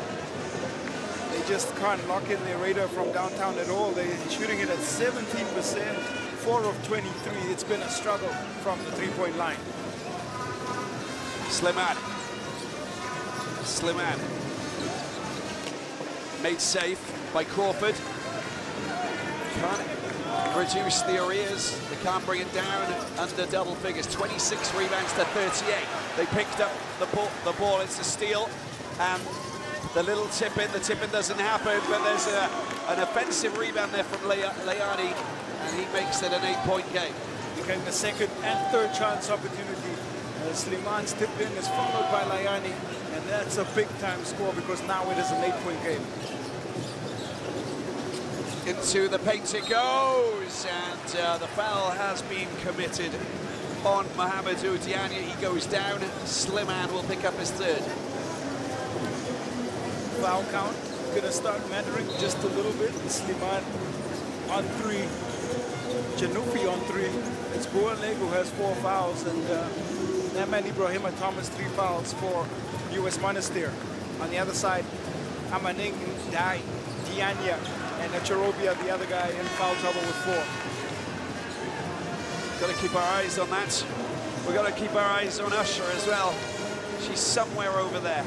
They just can't lock in their radar from downtown at all. They're shooting it at 17%, 4 of 23. It's been a struggle from the three-point line. Slimane made safe by Crawford. Can't reduce the arrears. They can't bring it down under double figures. 26 rebounds to 38. They picked up the ball. It's a steal, and the little tip-in. The tip-in doesn't happen, but there's an offensive rebound there from Layani, and he makes it an 8-point game. Became the second and third chance opportunity. Slimane's tip-in is followed by Layani, and that's a big-time score because now it is an 8-point game. Into the paint it goes, and the foul has been committed on Mohamedou Diagne. He goes down. Slimane will pick up his third. Foul count going to start mattering just a little bit. Slimane on 3. Chanupi on 3. It's Boleg who has 4 fouls, and Naman Ibrahim Thomas 3 fouls for US Monastir. On the other side, Amaning, Diagne, and Charobia, the other guy, in foul trouble with 4. Got to keep our eyes on that. We've got to keep our eyes on Usher as well. She's somewhere over there.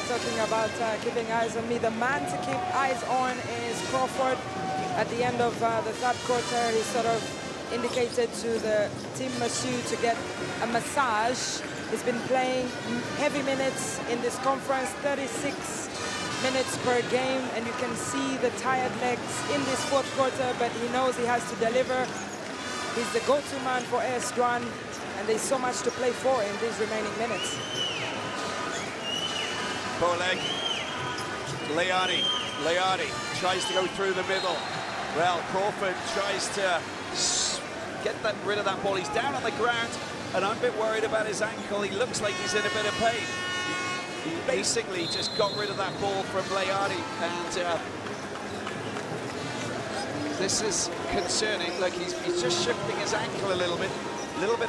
Talking about keeping eyes on me, the man to keep eyes on is Crawford. At the end of the third quarter, he sort of indicated to the team Masu to get a massage. He's been playing heavy minutes in this conference, 36 minutes per game, and you can see the tired legs in this fourth quarter, but he knows he has to deliver. He's the go-to man for AS Douanes, and there's so much to play for in these remaining minutes. Boleg, Layani tries to go through the middle. Well, Crawford tries to get rid of that ball. He's down on the ground, and I'm a bit worried about his ankle. He looks like he's in a bit of pain. He basically just got rid of that ball from Layani, and this is concerning. Like he's just shifting his ankle a little bit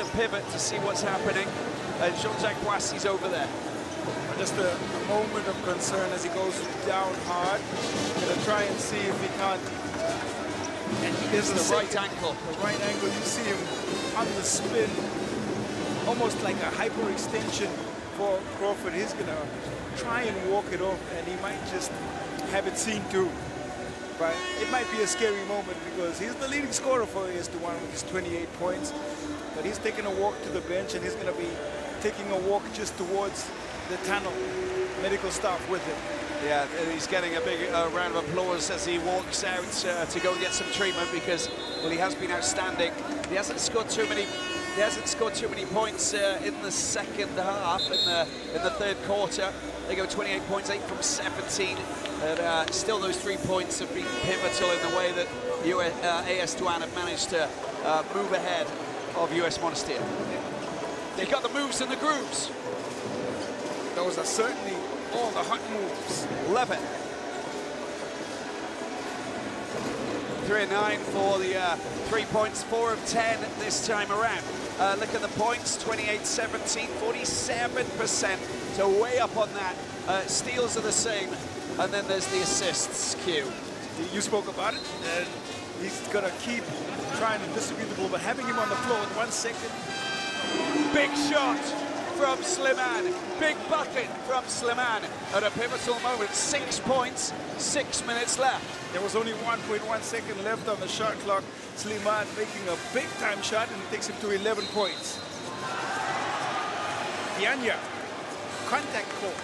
of pivot to see what's happening. And Jean-Jacques Boissy's over there. Just a moment of concern as he goes down hard. Gonna try and see if he can't. And this is the right ankle. The right ankle. You see him on the spin, almost like a hyperextension for Crawford. He's gonna try and walk it off, and he might just have it seen too. But it might be a scary moment because he's the leading scorer for AS Douanes with his 28 points. But he's taking a walk to the bench, and he's gonna be taking a walk just towards the tunnel. Medical staff with him. Yeah, and he's getting a big round of applause as he walks out to go and get some treatment because, well, he has been outstanding. He hasn't scored too many He hasn't scored too many points in the second half, in the third quarter. They go 28 points, 8 from 17. But still those 3 points have been pivotal in the way that AS Douanes have managed to move ahead of US Monastir. They got the moves and the grooves. Those are certainly all the hot moves. 11. 3 and 9 for the 3 points, 4 of 10 this time around. Look at the points, 28-17, 47%, so way up on that. Steals are the same, and then there's the assists, Q. You spoke about it, and he's going to keep trying to distribute the ball, but having him on the floor with 1 second. Big shot from Slimane, big bucket from Slimane at a pivotal moment. 6 points, 6 minutes left. There was only 1.1 second left on the shot clock. Slimane making a big-time shot, and it takes him to 11 points. Yanya, contact call.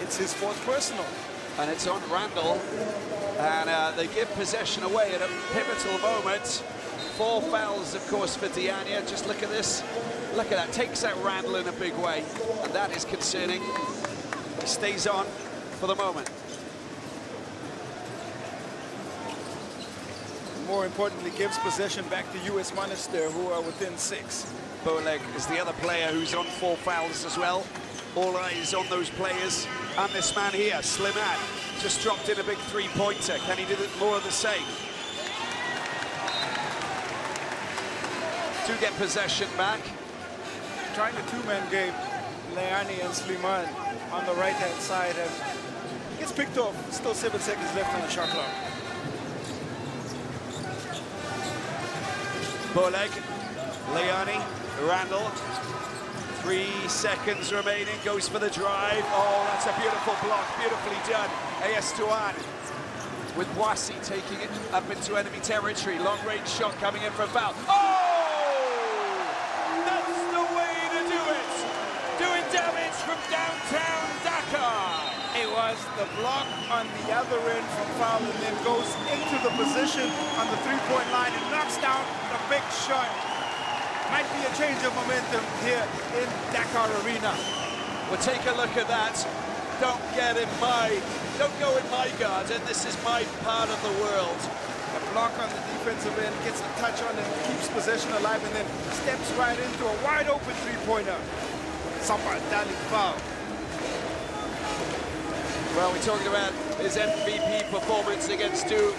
It's his 4th personal. And it's on Randall, and they give possession away at a pivotal moment. 4 fouls, of course, for Douanes. Just look at this. Look at that. Takes out Randall in a big way, and that is concerning. He stays on for the moment. More importantly, gives possession back to US Monastir, who are within 6. Boleg is the other player who's on 4 fouls as well. All eyes on those players. And this man here, Slimane, just dropped in a big 3-pointer. Can he do more of the same? Do get possession back. Trying the 2-man game, Leani and Slimane on the right-hand side, and gets picked off. Still 7 seconds left on the shot clock. Boleg, Leani, Randall. 3 seconds remaining, goes for the drive. Oh, that's a beautiful block, beautifully done. AS Douanes with Boissy taking it up into enemy territory. Long-range shot coming in for a foul. Oh! That's the way to do it! Doing damage from downtown Dakar. It was the block on the other end from foul, and then goes into the position on the 3-point line and knocks down the big shot. Might be a change of momentum here in Dakar Arena. Well, take a look at that. Don't go in my garden. This is my part of the world. A block on the defensive end, gets a touch on it, keeps possession alive, and then steps right into a wide open 3-pointer. Samba Dali foul. Well, we're talking about his MVP performance against Duke,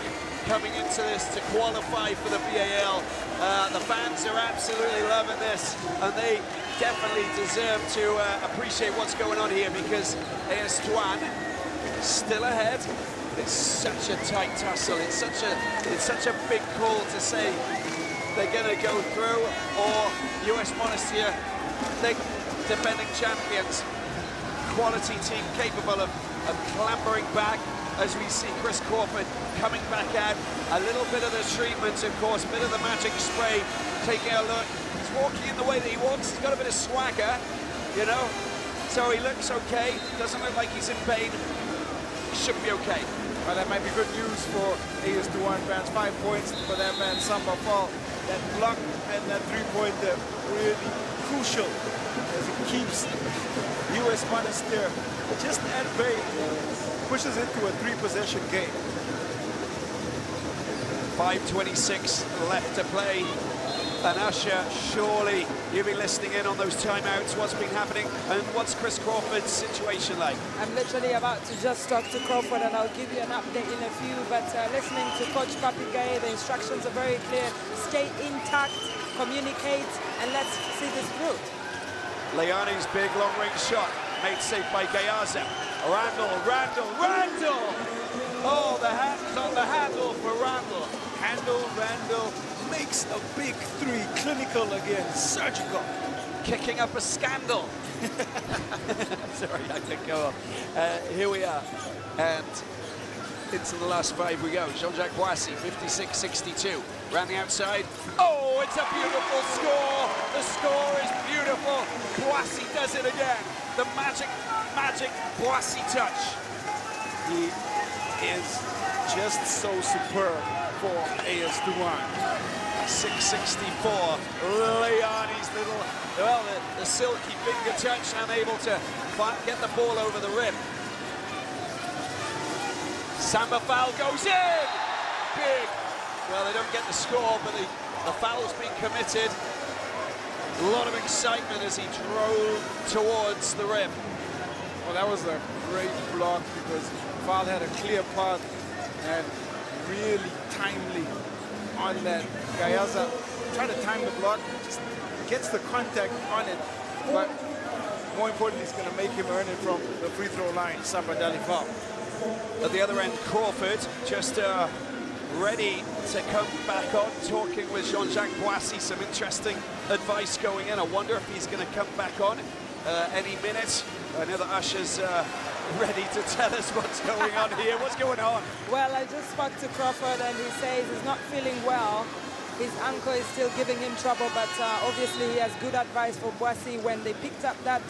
coming into this to qualify for the BAL. The fans are absolutely loving this, and they definitely deserve to appreciate what's going on here, because AS Douanes still ahead. It's such a tight tussle. It's such a big call to say they're going to go through, or US Monastir, the defending champions, quality team capable of clambering back, as we see Chris Crawford coming back out. A little bit of the treatment, of course, a bit of the magic spray. Taking a look, he's walking in the way that he wants. He's got a bit of swagger, you know, so he looks okay. Doesn't look like he's in pain. Should be okay. Well, that might be good news for AS Douanes fans. 5 points for that man, Samba Fall. That block and that 3-pointer really crucial as it keeps US Monastir just at bay, pushes into a 3-possession game. 5:26 left to play. And Usher, surely you'll be listening in on those timeouts. What's been happening, and what's Chris Crawford's situation like? I'm literally about to just talk to Crawford, and I'll give you an update in a few. But listening to Coach Kapigay, the instructions are very clear. Stay intact, communicate, and let's see this through. Leani's big long-range shot, made safe by Gayaza. Randall! Oh, the hand's on the handle for Randall. Randall makes a big 3, clinical again, surgical. Kicking up a scandal. Sorry, I could go on. Here we are, and into the last 5 we go. Jean-Jacques Boissy, 56-62. Round the outside. Oh, it's a beautiful score. The score is beautiful. Boissy does it again. The magic Boissy touch. He is just so superb for AS Douanes. 664. Leone's little, well, the silky finger touch, unable to get the ball over the rim. Samba foul goes in! Big! Well, they don't get the score, but the foul's been committed. A lot of excitement as he drove towards the rim. Well, that was a great block because foul had a clear path and really timely on that. Gayaza tried to time the block, just gets the contact on it, but more importantly, it's going to make him earn it from the free throw line. Samba Dali foul. At the other end, Crawford just ready to come back on, talking with Jean-Jacques Boissy. Some interesting advice going in. I wonder if he's going to come back on any minute. I know that Usher's ready to tell us what's going on here. What's going on? Well, I just spoke to Crawford and he says he's not feeling well. His ankle is still giving him trouble, but obviously he has good advice for Boissy. When they picked up that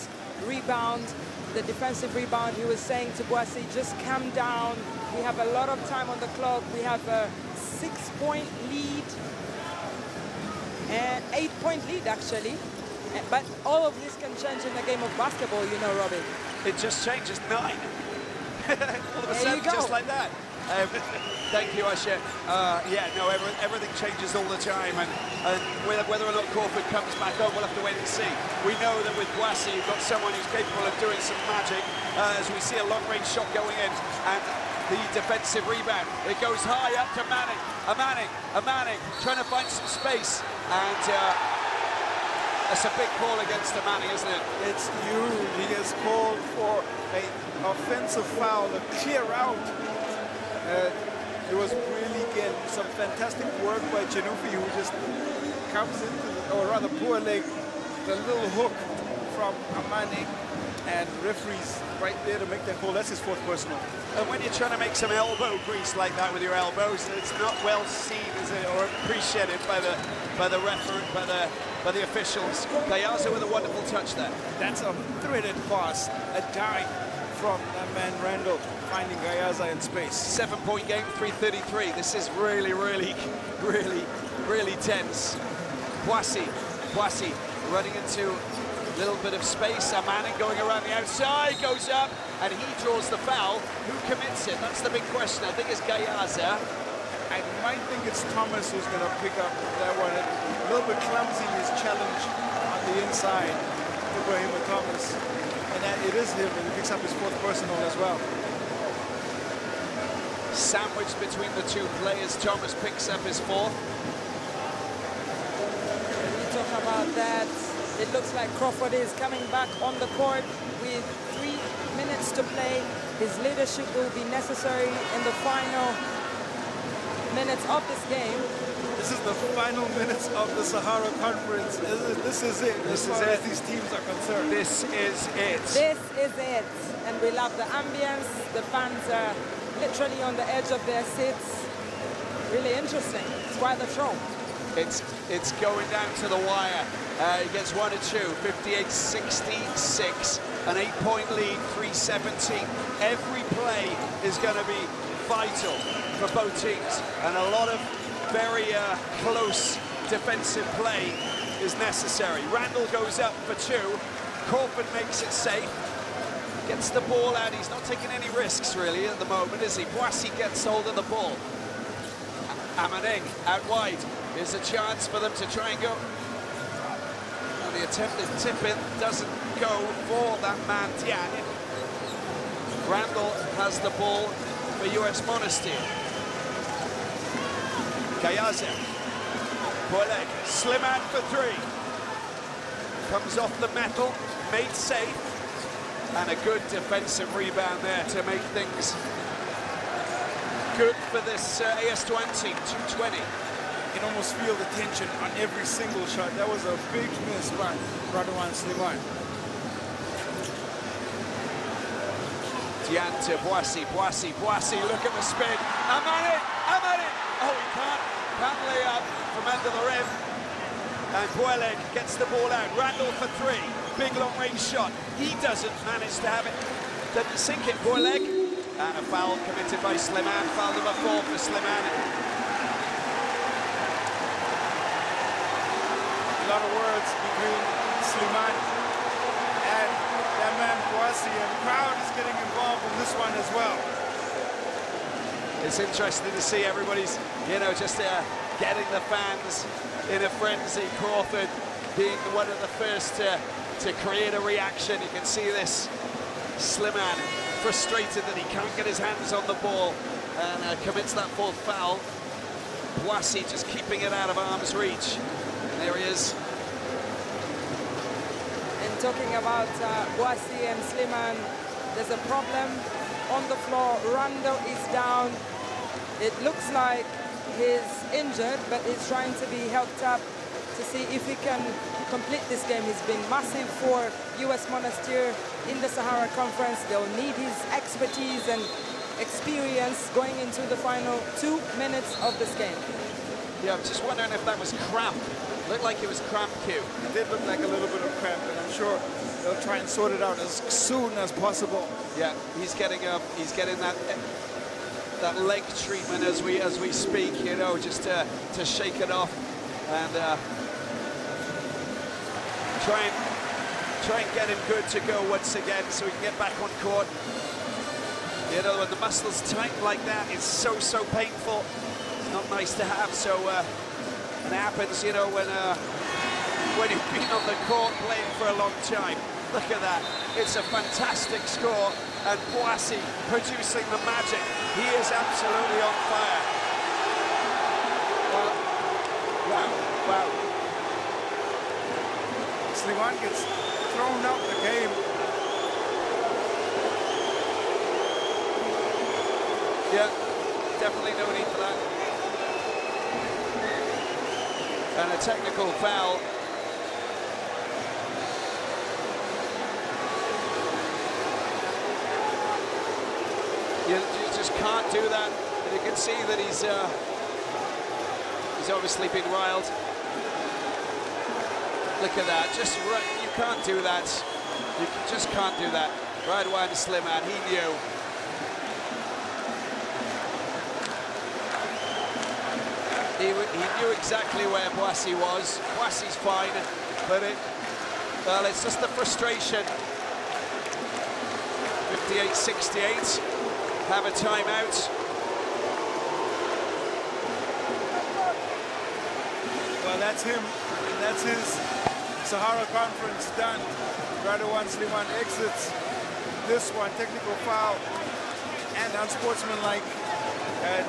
rebound, the defensive rebound, he was saying to Boissy, just calm down. We have a lot of time on the clock. We have a 6-point lead, and 8-point lead actually. But all of this can change in the game of basketball, you know, Robbie. It just changes 9. All of a sudden, just like that. Thank you, Usher. Yeah, no, everything changes all the time, and whether or not Crawford comes back on, we'll have to wait and see. We know that with Boissy, you've got someone who's capable of doing some magic, as we see a long-range shot going in, and the defensive rebound. It goes high up to Manning. A Manning trying to find some space, and that's a big call against the Manning, isn't it? It's huge. He has called for an offensive foul, a clear out. It was really, again, some fantastic work by Genufi, who just comes into, or rather poor leg, the little hook from Amane, and referees right there to make that call. That's his 4th personal. And when you're trying to make some elbow grease like that with your elbows, it's not well seen, is it, or appreciated by the referee, by the officials. Gayaza with a wonderful touch there. That's a threaded pass, a dive from that man Randall, finding Gayaza in space. 7-point game, 3:33. This is really, really, really, really tense. Boissy running into a little bit of space. Manning going around the outside, goes up, and he draws the foul. Who commits it? That's the big question. I think it's Gayaza. I might think it's Thomas who's going to pick up that one. A little bit clumsy in his challenge on the inside. Ibrahim Thomas. And that it is him, and he picks up his 4th personal as well. Sandwiched between the two players, Thomas picks up his 4th. When we talk about that, it looks like Crawford is coming back on the court with 3 minutes to play. His leadership will be necessary in the final minutes of this game. This is the final minutes of the Sahara Conference. This is it, as far as these teams are concerned. This is it. This is it. And we love the ambience. The fans are literally on the edge of their seats. Really interesting. It's quite the throw. It's going down to the wire. He gets 1 or 2, 58-66, an 8-point lead, 3:17. Every play is going to be vital for both teams, and a lot of very close defensive play is necessary. Randall goes up for 2. Crawford makes it safe. Gets the ball out. He's not taking any risks, really, at the moment, is he? Boissy gets hold of the ball. Amaneng out wide. Here's a chance for them to try and go. Well, the attempted tip-in doesn't go for that man, Douanes. Randall has the ball for US Monastir. Gayaza. Boileg. Sliman for 3. Comes off the metal. Made safe. And a good defensive rebound there to make things good for this AS1 team, 220. You can almost feel the tension on every single shot. That was a big miss by Radwan Sliman. Douanes to Boissy, look at the spin. Amane! Oh, he can't lay up from under the rim. And Boileg gets the ball out. Randall for 3. Big long-range shot. He doesn't manage to have it. Doesn't sink it, Boileg. And a foul committed by Sliman. Foul number 4 for Sliman. lot of words between Slimane and that man Boissy, and the crowd is getting involved in this one as well. It's interesting to see everybody's, you know, just getting the fans in a frenzy. Crawford being one of the first to create a reaction. You can see this Slimane frustrated that he can't get his hands on the ball and commits that fourth foul. Boissy just keeping it out of arm's reach. And there he is. And talking about Boissy and Slimane, there's a problem on the floor. Rondo is down. It looks like he's injured, but he's trying to be helped up to see if he can complete this game. He's been massive for US Monastir in the Sahara Conference. They'll need his expertise and experience going into the final 2 minutes of this game. Yeah, I'm just wondering if that was cramp. Looked like it was cramp, Q. It did look like a little bit of cramp, and I'm sure they'll try and sort it out as soon as possible. Yeah, he's getting that leg treatment as we speak, you know, just to shake it off and try and get him good to go once again so he can get back on court. You know, when the muscles tighten like that, it's so painful. It's not nice to have. So and it happens, you know, when you've been on the court playing for a long time. Look at that. It's a fantastic score, and Boissy producing the magic. He is absolutely on fire. Wow. Slimane gets thrown out the game. Yeah, definitely no need for that. And a technical foul. You just can't do that. And you can see that he's obviously been riled. Look at that. You can't do that. You just can't do that. Douanes Slimane, he knew. He knew exactly where Boissy was. Boissy's fine, but it's just the frustration. 58-68. Have a timeout. Well, that's him. And that's his Sahara Conference done. Douanes Slimane exits this one. Technical foul and unsportsmanlike. And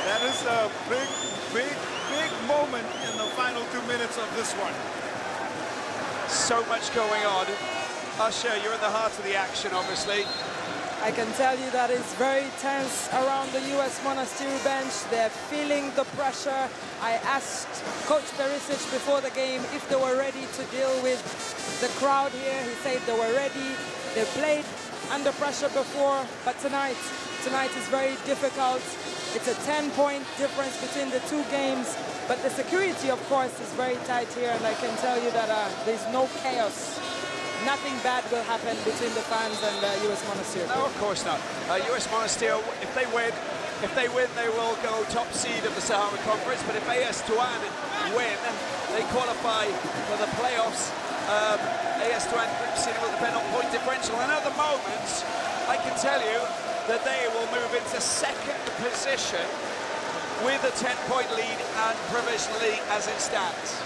that is a big moment in the final 2 minutes of this one. So much going on. Usher, you're in the heart of the action, obviously. I can tell you that it's very tense around the US Monastir bench. They're feeling the pressure. I asked Coach Perisic before the game if they were ready to deal with the crowd here. He said they were ready. They played under pressure before, but tonight is very difficult. It's a 10-point difference between the two games, but the security, of course, is very tight here, and I can tell you that there's no chaos. Nothing bad will happen between the fans and US Monastir. No, of course not. US Monastir, if they win, they will go top seed of the Sahara Conference. But if AS Douanes win, they qualify for the playoffs. AS Douanes group seed will depend on point differential. And at the moment, I can tell you that they will move into second position with a 10-point lead and provisionally as it stands.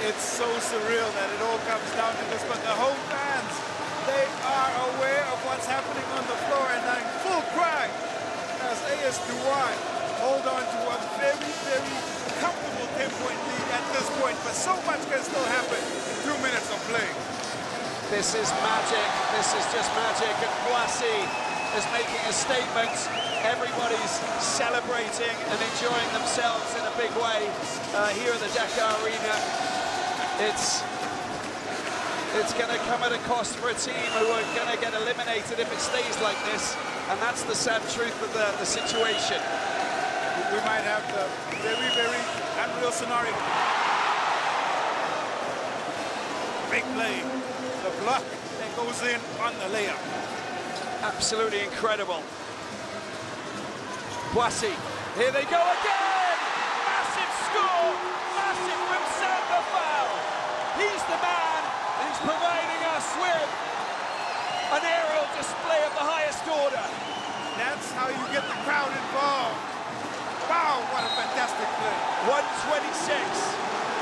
It's so surreal that it all comes down to this, but the home fans, they are aware of what's happening on the floor and are in full cry as AS Douanes hold on to a very comfortable 10-point lead at this point, but so much can still happen in 2 minutes of play. This is magic. This is just magic, and Boissy is making a statement. Everybody's celebrating and enjoying themselves in a big way here at the Dakar Arena. It's going to come at a cost for a team who are going to get eliminated if it stays like this, and that's the sad truth of the situation. We might have the very unreal scenario. Big play, the block that goes in on the layup. Absolutely incredible. Boissy, here they go again! Massive score! Massive from Samba foul! He's the man who's providing us with an aerial display of the highest order. That's how you get the crowd involved. Wow, what a fantastic play. 126.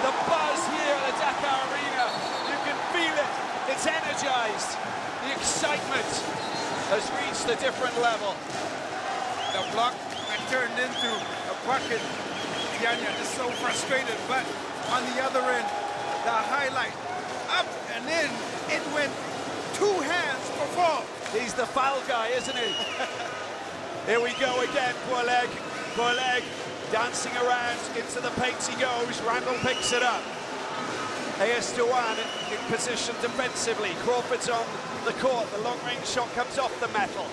The buzz here at the Dakar Arena. You can feel it. It's energized. The excitement has reached a different level. The block that turned into a bucket. Dianya is so frustrated, but on the other end, the highlight up and in, it went two hands for fall. He's the foul guy, isn't he? Here we go again, Poleg. Poleg dancing around, into the paint he goes. Randall picks it up. AS Douanes in position defensively. Crawford's on the court. The long-range shot comes off the metal.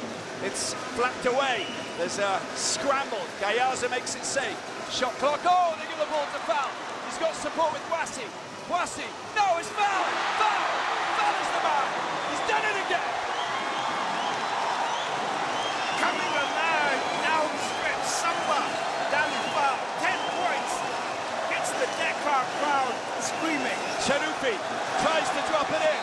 It's flapped away. There's a scramble. Gayaza makes it safe. Shot clock. Oh, they give the ball to Foul. He's got support with Kwasi. Kwasi. No, it's Foul. Foul. Foul is the man. He's done it again. Coming alive down the stretch. Samba. Dali Foul. 10 points. Gets the Dakar crowd screaming. Chanupi tries to drop it in.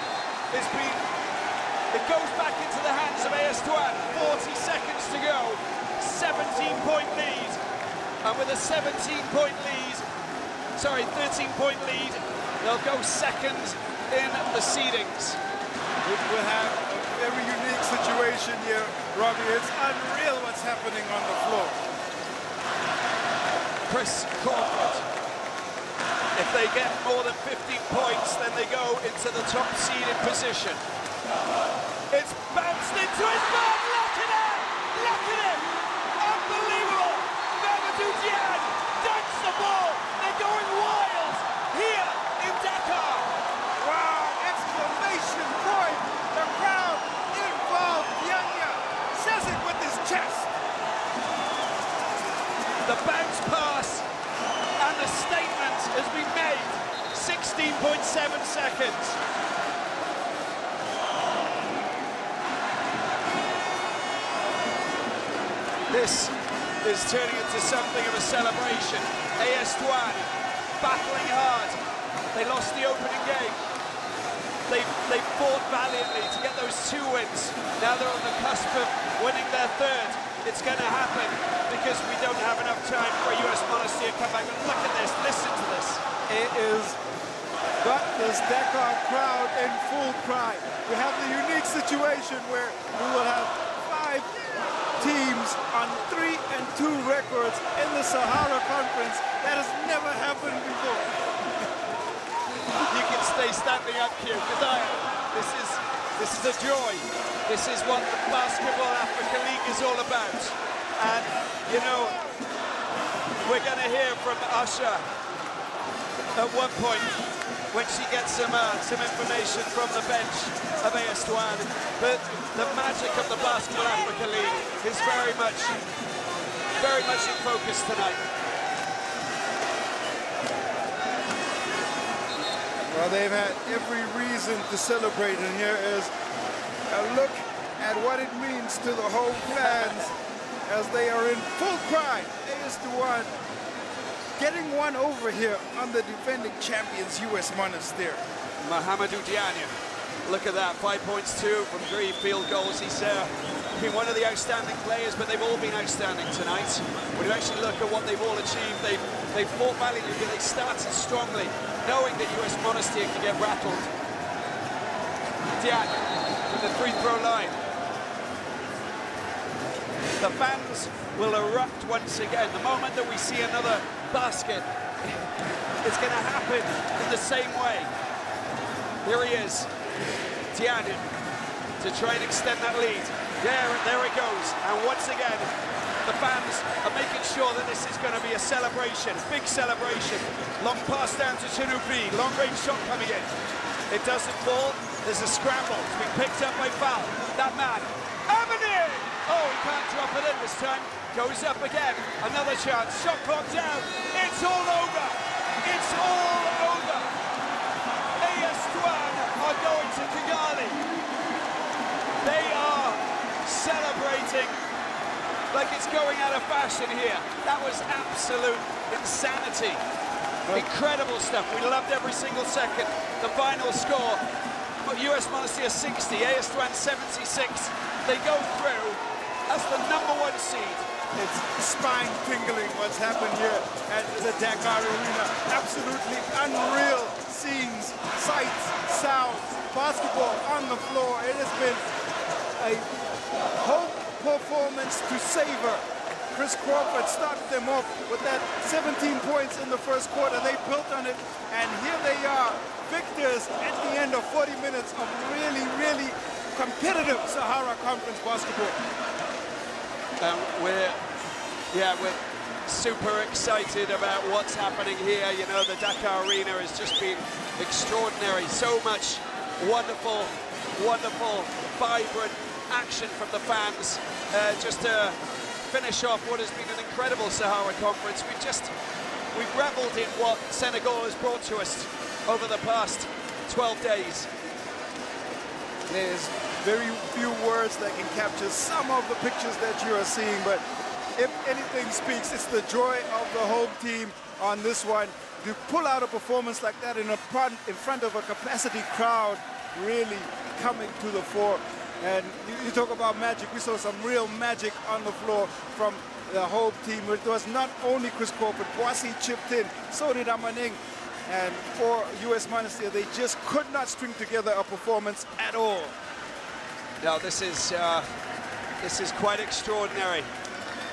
It goes back into the hands of AS Douanes. 40 seconds to go. 17-point lead. And with a 13-point lead, they'll go second in the seedings. We'll have a very unique situation here, Robbie. It's unreal what's happening on the floor. Chris Crawford. If they get more than 15 points, then they go into the top seeded position. It's bounced into his ball. Look at him! Look at him! Unbelievable! Mamadou Diagne dunks the ball. They're going wild here in Dakar. Wow! Exclamation point! The crowd involved. Dianya says it with his chest. The bounce pass and the statement has been made. 16.7 seconds. This is turning into something of a celebration. AS Douanes battling hard. They lost the opening game. They fought valiantly to get those 2 wins. Now they're on the cusp of winning their 3rd. It's going to happen because we don't have enough time for a US Monastir comeback. But look at this, listen to this. It is got this Dakar crowd in full cry. We have the unique situation where we will have 5 teams on 3-2 records in the Sahara Conference. That has never happened before. You can stay standing up, Q, because this is a joy. This is what the BAL-Africa League is all about. And, you know, we're going to hear from Asha at one point when she gets some information from the bench of AS Douanes. But the magic of the BAL-Africa League is very much in focus tonight. Well, they've had every reason to celebrate, and here is a look at what it means to the home fans as they are in full cry. AS Douanes getting one over here on the defending champions, US Monastir. Mahamadou Diagne, look at that, 5 points, 2 from 3 field goals. He's been one of the outstanding players, but they've all been outstanding tonight. When you actually look at what they've all achieved, they've fought valiantly, but they started strongly, knowing that US Monastir can get rattled. Diagne from the free-throw line. The fans will erupt once again. The moment that we see another basket, it's going to happen in the same way. Here he is, Diagne, to try and extend that lead. There it goes. And once again, the fans are making sure that this is going to be a celebration, big celebration. Long pass down to Chanupi, long range shot coming in. It doesn't fall, there's a scramble. It's been picked up by Foul. That man, Ahly! Oh, he can't drop it in this time. Goes up again, another chance, shot clock down. It's all over, it's all over. AS Douanes are going to Kigali. They are celebrating like it's going out of fashion here. That was absolute insanity. Incredible stuff. We loved every single second. The final score, US Monastir 60, AS Douanes 76. They go through as the #1 seed. It's spine-tingling what's happened here at the Dakar Arena. Absolutely unreal scenes, sights, sounds, basketball on the floor. It has been a whole performance to savor. Chris Crawford started them off with that 17 points in the first quarter. They built on it, and here they are, victors at the end of 40 minutes of really, really competitive Sahara Conference basketball. We're super excited about what's happening here. You know, the Dakar Arena has just been extraordinary. So much wonderful, vibrant action from the fans. Just to finish off what has been an incredible Sahara Conference. We've reveled in what Senegal has brought to us over the past 12 days. There's very few words that can capture some of the pictures that you are seeing, but if anything speaks, it's the joy of the home team on this one. To pull out a performance like that in front of a capacity crowd really coming to the fore. And you talk about magic. We saw some real magic on the floor from the home team. It was not only Chris Crawford, Boissy chipped in, so did Amaning. And for US Monastir, they just could not string together a performance at all. Now this is quite extraordinary.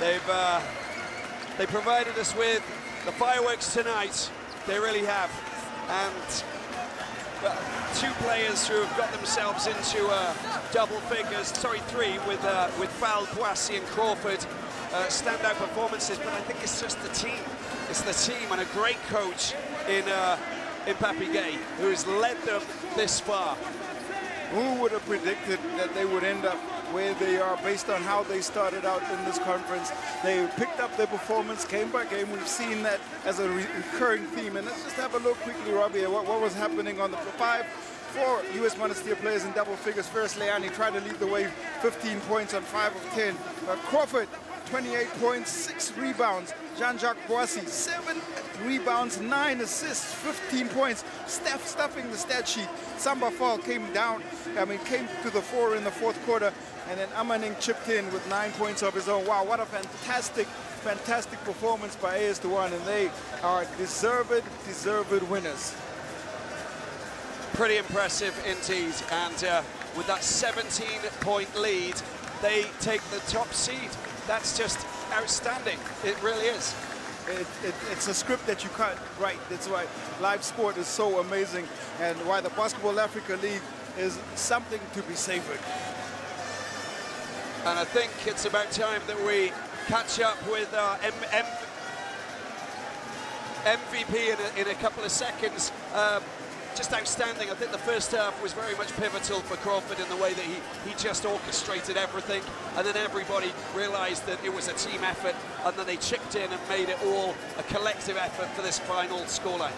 They provided us with the fireworks tonight. They really have. And two players who have got themselves into double figures, sorry, three, with Val, Boissy and Crawford. Standout performances, but I think it's just the team. It's the team and a great coach in Papi Gay, who's led them this far. Who would have predicted that they would end up where they are based on how they started out in this conference? They picked up their performance game by game. We've seen that as a recurring theme. And let's just have a look quickly, Robbie, at what was happening on the 4 US Monastir players in double figures. First, Leani tried to lead the way, 15 points on 5 of 10. Crawford, 28 points, 6 rebounds. Jean-Jacques Boissy, 7 rebounds, 9 assists, 15 points. Steph stuffing the stat sheet. Samba Fall came came to the fore in the fourth quarter, and then Amaning chipped in with 9 points of his own. Wow, what a fantastic performance by AS Douanes, and they are deserved winners. Pretty impressive indeed, and with that 17-point lead, they take the top seed. That's just outstanding. It really is. It's a script that you can't write. That's why live sport is so amazing, and why the BAL-Africa League is something to be savored. And I think it's about time that we catch up with our MVP in a couple of seconds. Just outstanding. I think the first half was very much pivotal for Crawford in the way that he just orchestrated everything, and then everybody realized that it was a team effort, and then they chipped in and made it all a collective effort for this final scoreline.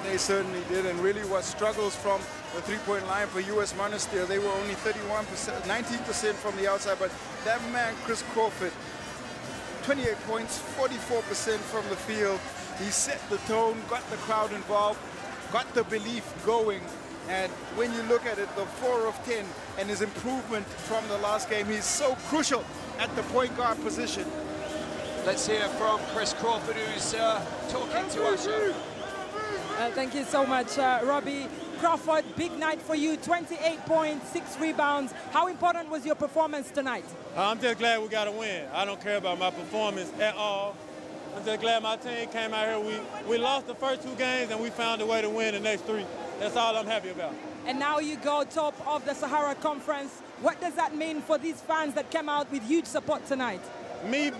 They certainly did, and really what struggles from the three-point line for US Monastir, they were only 31%, 19% from the outside, but that man, Chris Crawford, 28 points, 44% from the field. He set the tone, got the crowd involved, got the belief going, and when you look at it, the 4 of 10 and his improvement from the last game, he's so crucial at the point guard position. Let's hear from Chris Crawford, who's talking to us. Thank you so much, Robbie. Crawford, big night for you, 28 points, 6 rebounds. How important was your performance tonight? I'm just glad we got a win. I don't care about my performance at all. I'm just glad my team came out here. We lost the first 2 games, and we found a way to win the next 3. That's all I'm happy about. And now you go top of the Sahara Conference. What does that mean for these fans that came out with huge support tonight? Me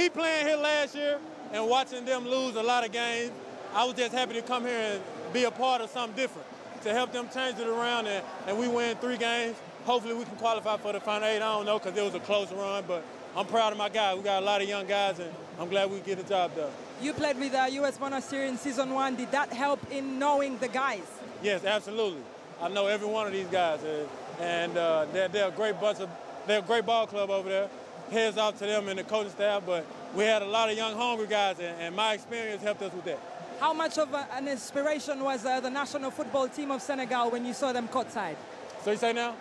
playing here last year and watching them lose a lot of games, I was just happy to come here and be a part of something different, to help them change it around, and we win 3 games. Hopefully we can qualify for the Final 8. I don't know, because it was a close run, but I'm proud of my guys. We got a lot of young guys, and I'm glad we get the job done. You played with US Monastir in Season 1. Did that help in knowing the guys? Yes, absolutely. I know every one of these guys, and they're a great bunch of, they're a great ball club over there. Heads off to them and the coaching staff, but we had a lot of young, hungry guys, and my experience helped us with that. How much of an inspiration was the national football team of Senegal when you saw them courtside? So you say now?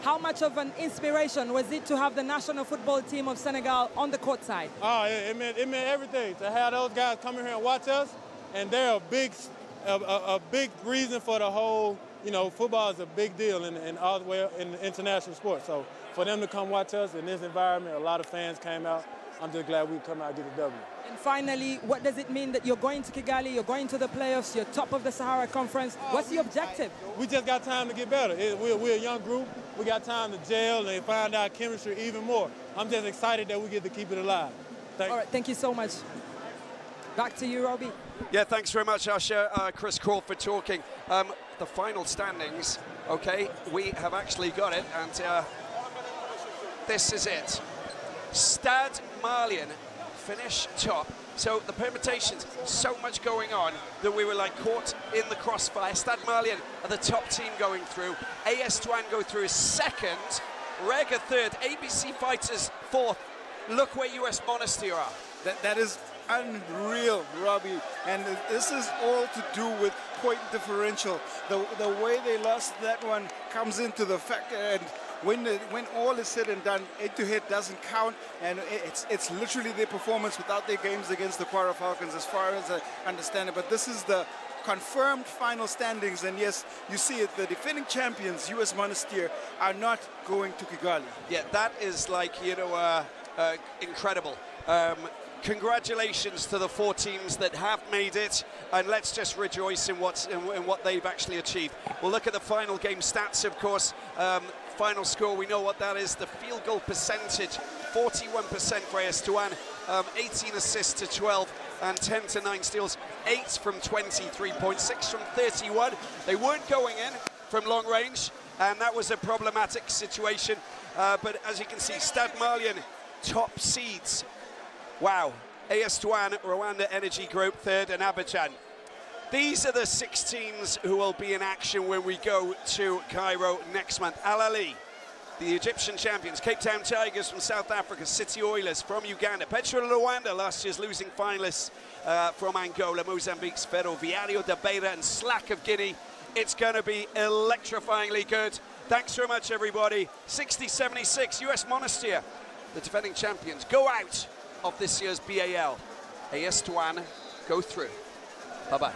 How much of an inspiration was it to have the national football team of Senegal on the courtside? Oh, it meant everything to have those guys come in here and watch us, and they're a big reason for the whole. You know, football is a big deal in all the way in international sports. So for them to come watch us in this environment, a lot of fans came out. I'm just glad we come out and get a W. And finally, what does it mean that you're going to Kigali, you're going to the playoffs, you're top of the Sahara Conference? What's the objective? We just got time to get better. We're a young group. We got time to gel and find our chemistry even more. I'm just excited that we get to keep it alive. All right, thank you so much. Back to you, Robbie. Yeah, thanks very much, Usher. Chris Crawford talking. The final standings, okay, we have actually got it, and this is it. Stade Malien finish top. So the permutations, so much going on that we were like caught in the crossfire. Stade Malien are the top team going through. AS Douanes go through as second. Rega third. ABC Fighters fourth. Look where US Monastir are. That is unreal, Robbie, and this is all to do with point differential. The way they lost that one comes into the fact, and when all is said and done, head-to-head doesn't count, and it's literally their performance without their games against the Kwara Falcons, as far as I understand it. But this is the confirmed final standings, and yes, you see it, the defending champions, US Monastir, are not going to Kigali. Yeah, that is like, you know, incredible. Congratulations to the 4 teams that have made it, and let's just rejoice in what they've actually achieved. We'll look at the final game stats, of course. Final score, we know what that is. The field goal percentage, 41% for AS Douanes, 18 assists to 12, and 10 to 9 steals, 8 from 23 points, 6 from 31. They weren't going in from long range, and that was a problematic situation. But as you can see, Stade Malien, top seeds. Wow, AS Douanes, Rwanda Energy Group third, and Abidjan. These are the 6 teams who will be in action when we go to Cairo next month. Ahly, the Egyptian champions, Cape Town Tigers from South Africa, City Oilers from Uganda, Petro Rwanda, last year's losing finalists from Angola, Mozambique's Ferroviario de Beira, and Slack of Guinea. It's going to be electrifyingly good. Thanks very much, everybody. 60-76, US Monastir, the defending champions, go out of this year's BAL. AS Douanes go through. Bye-bye.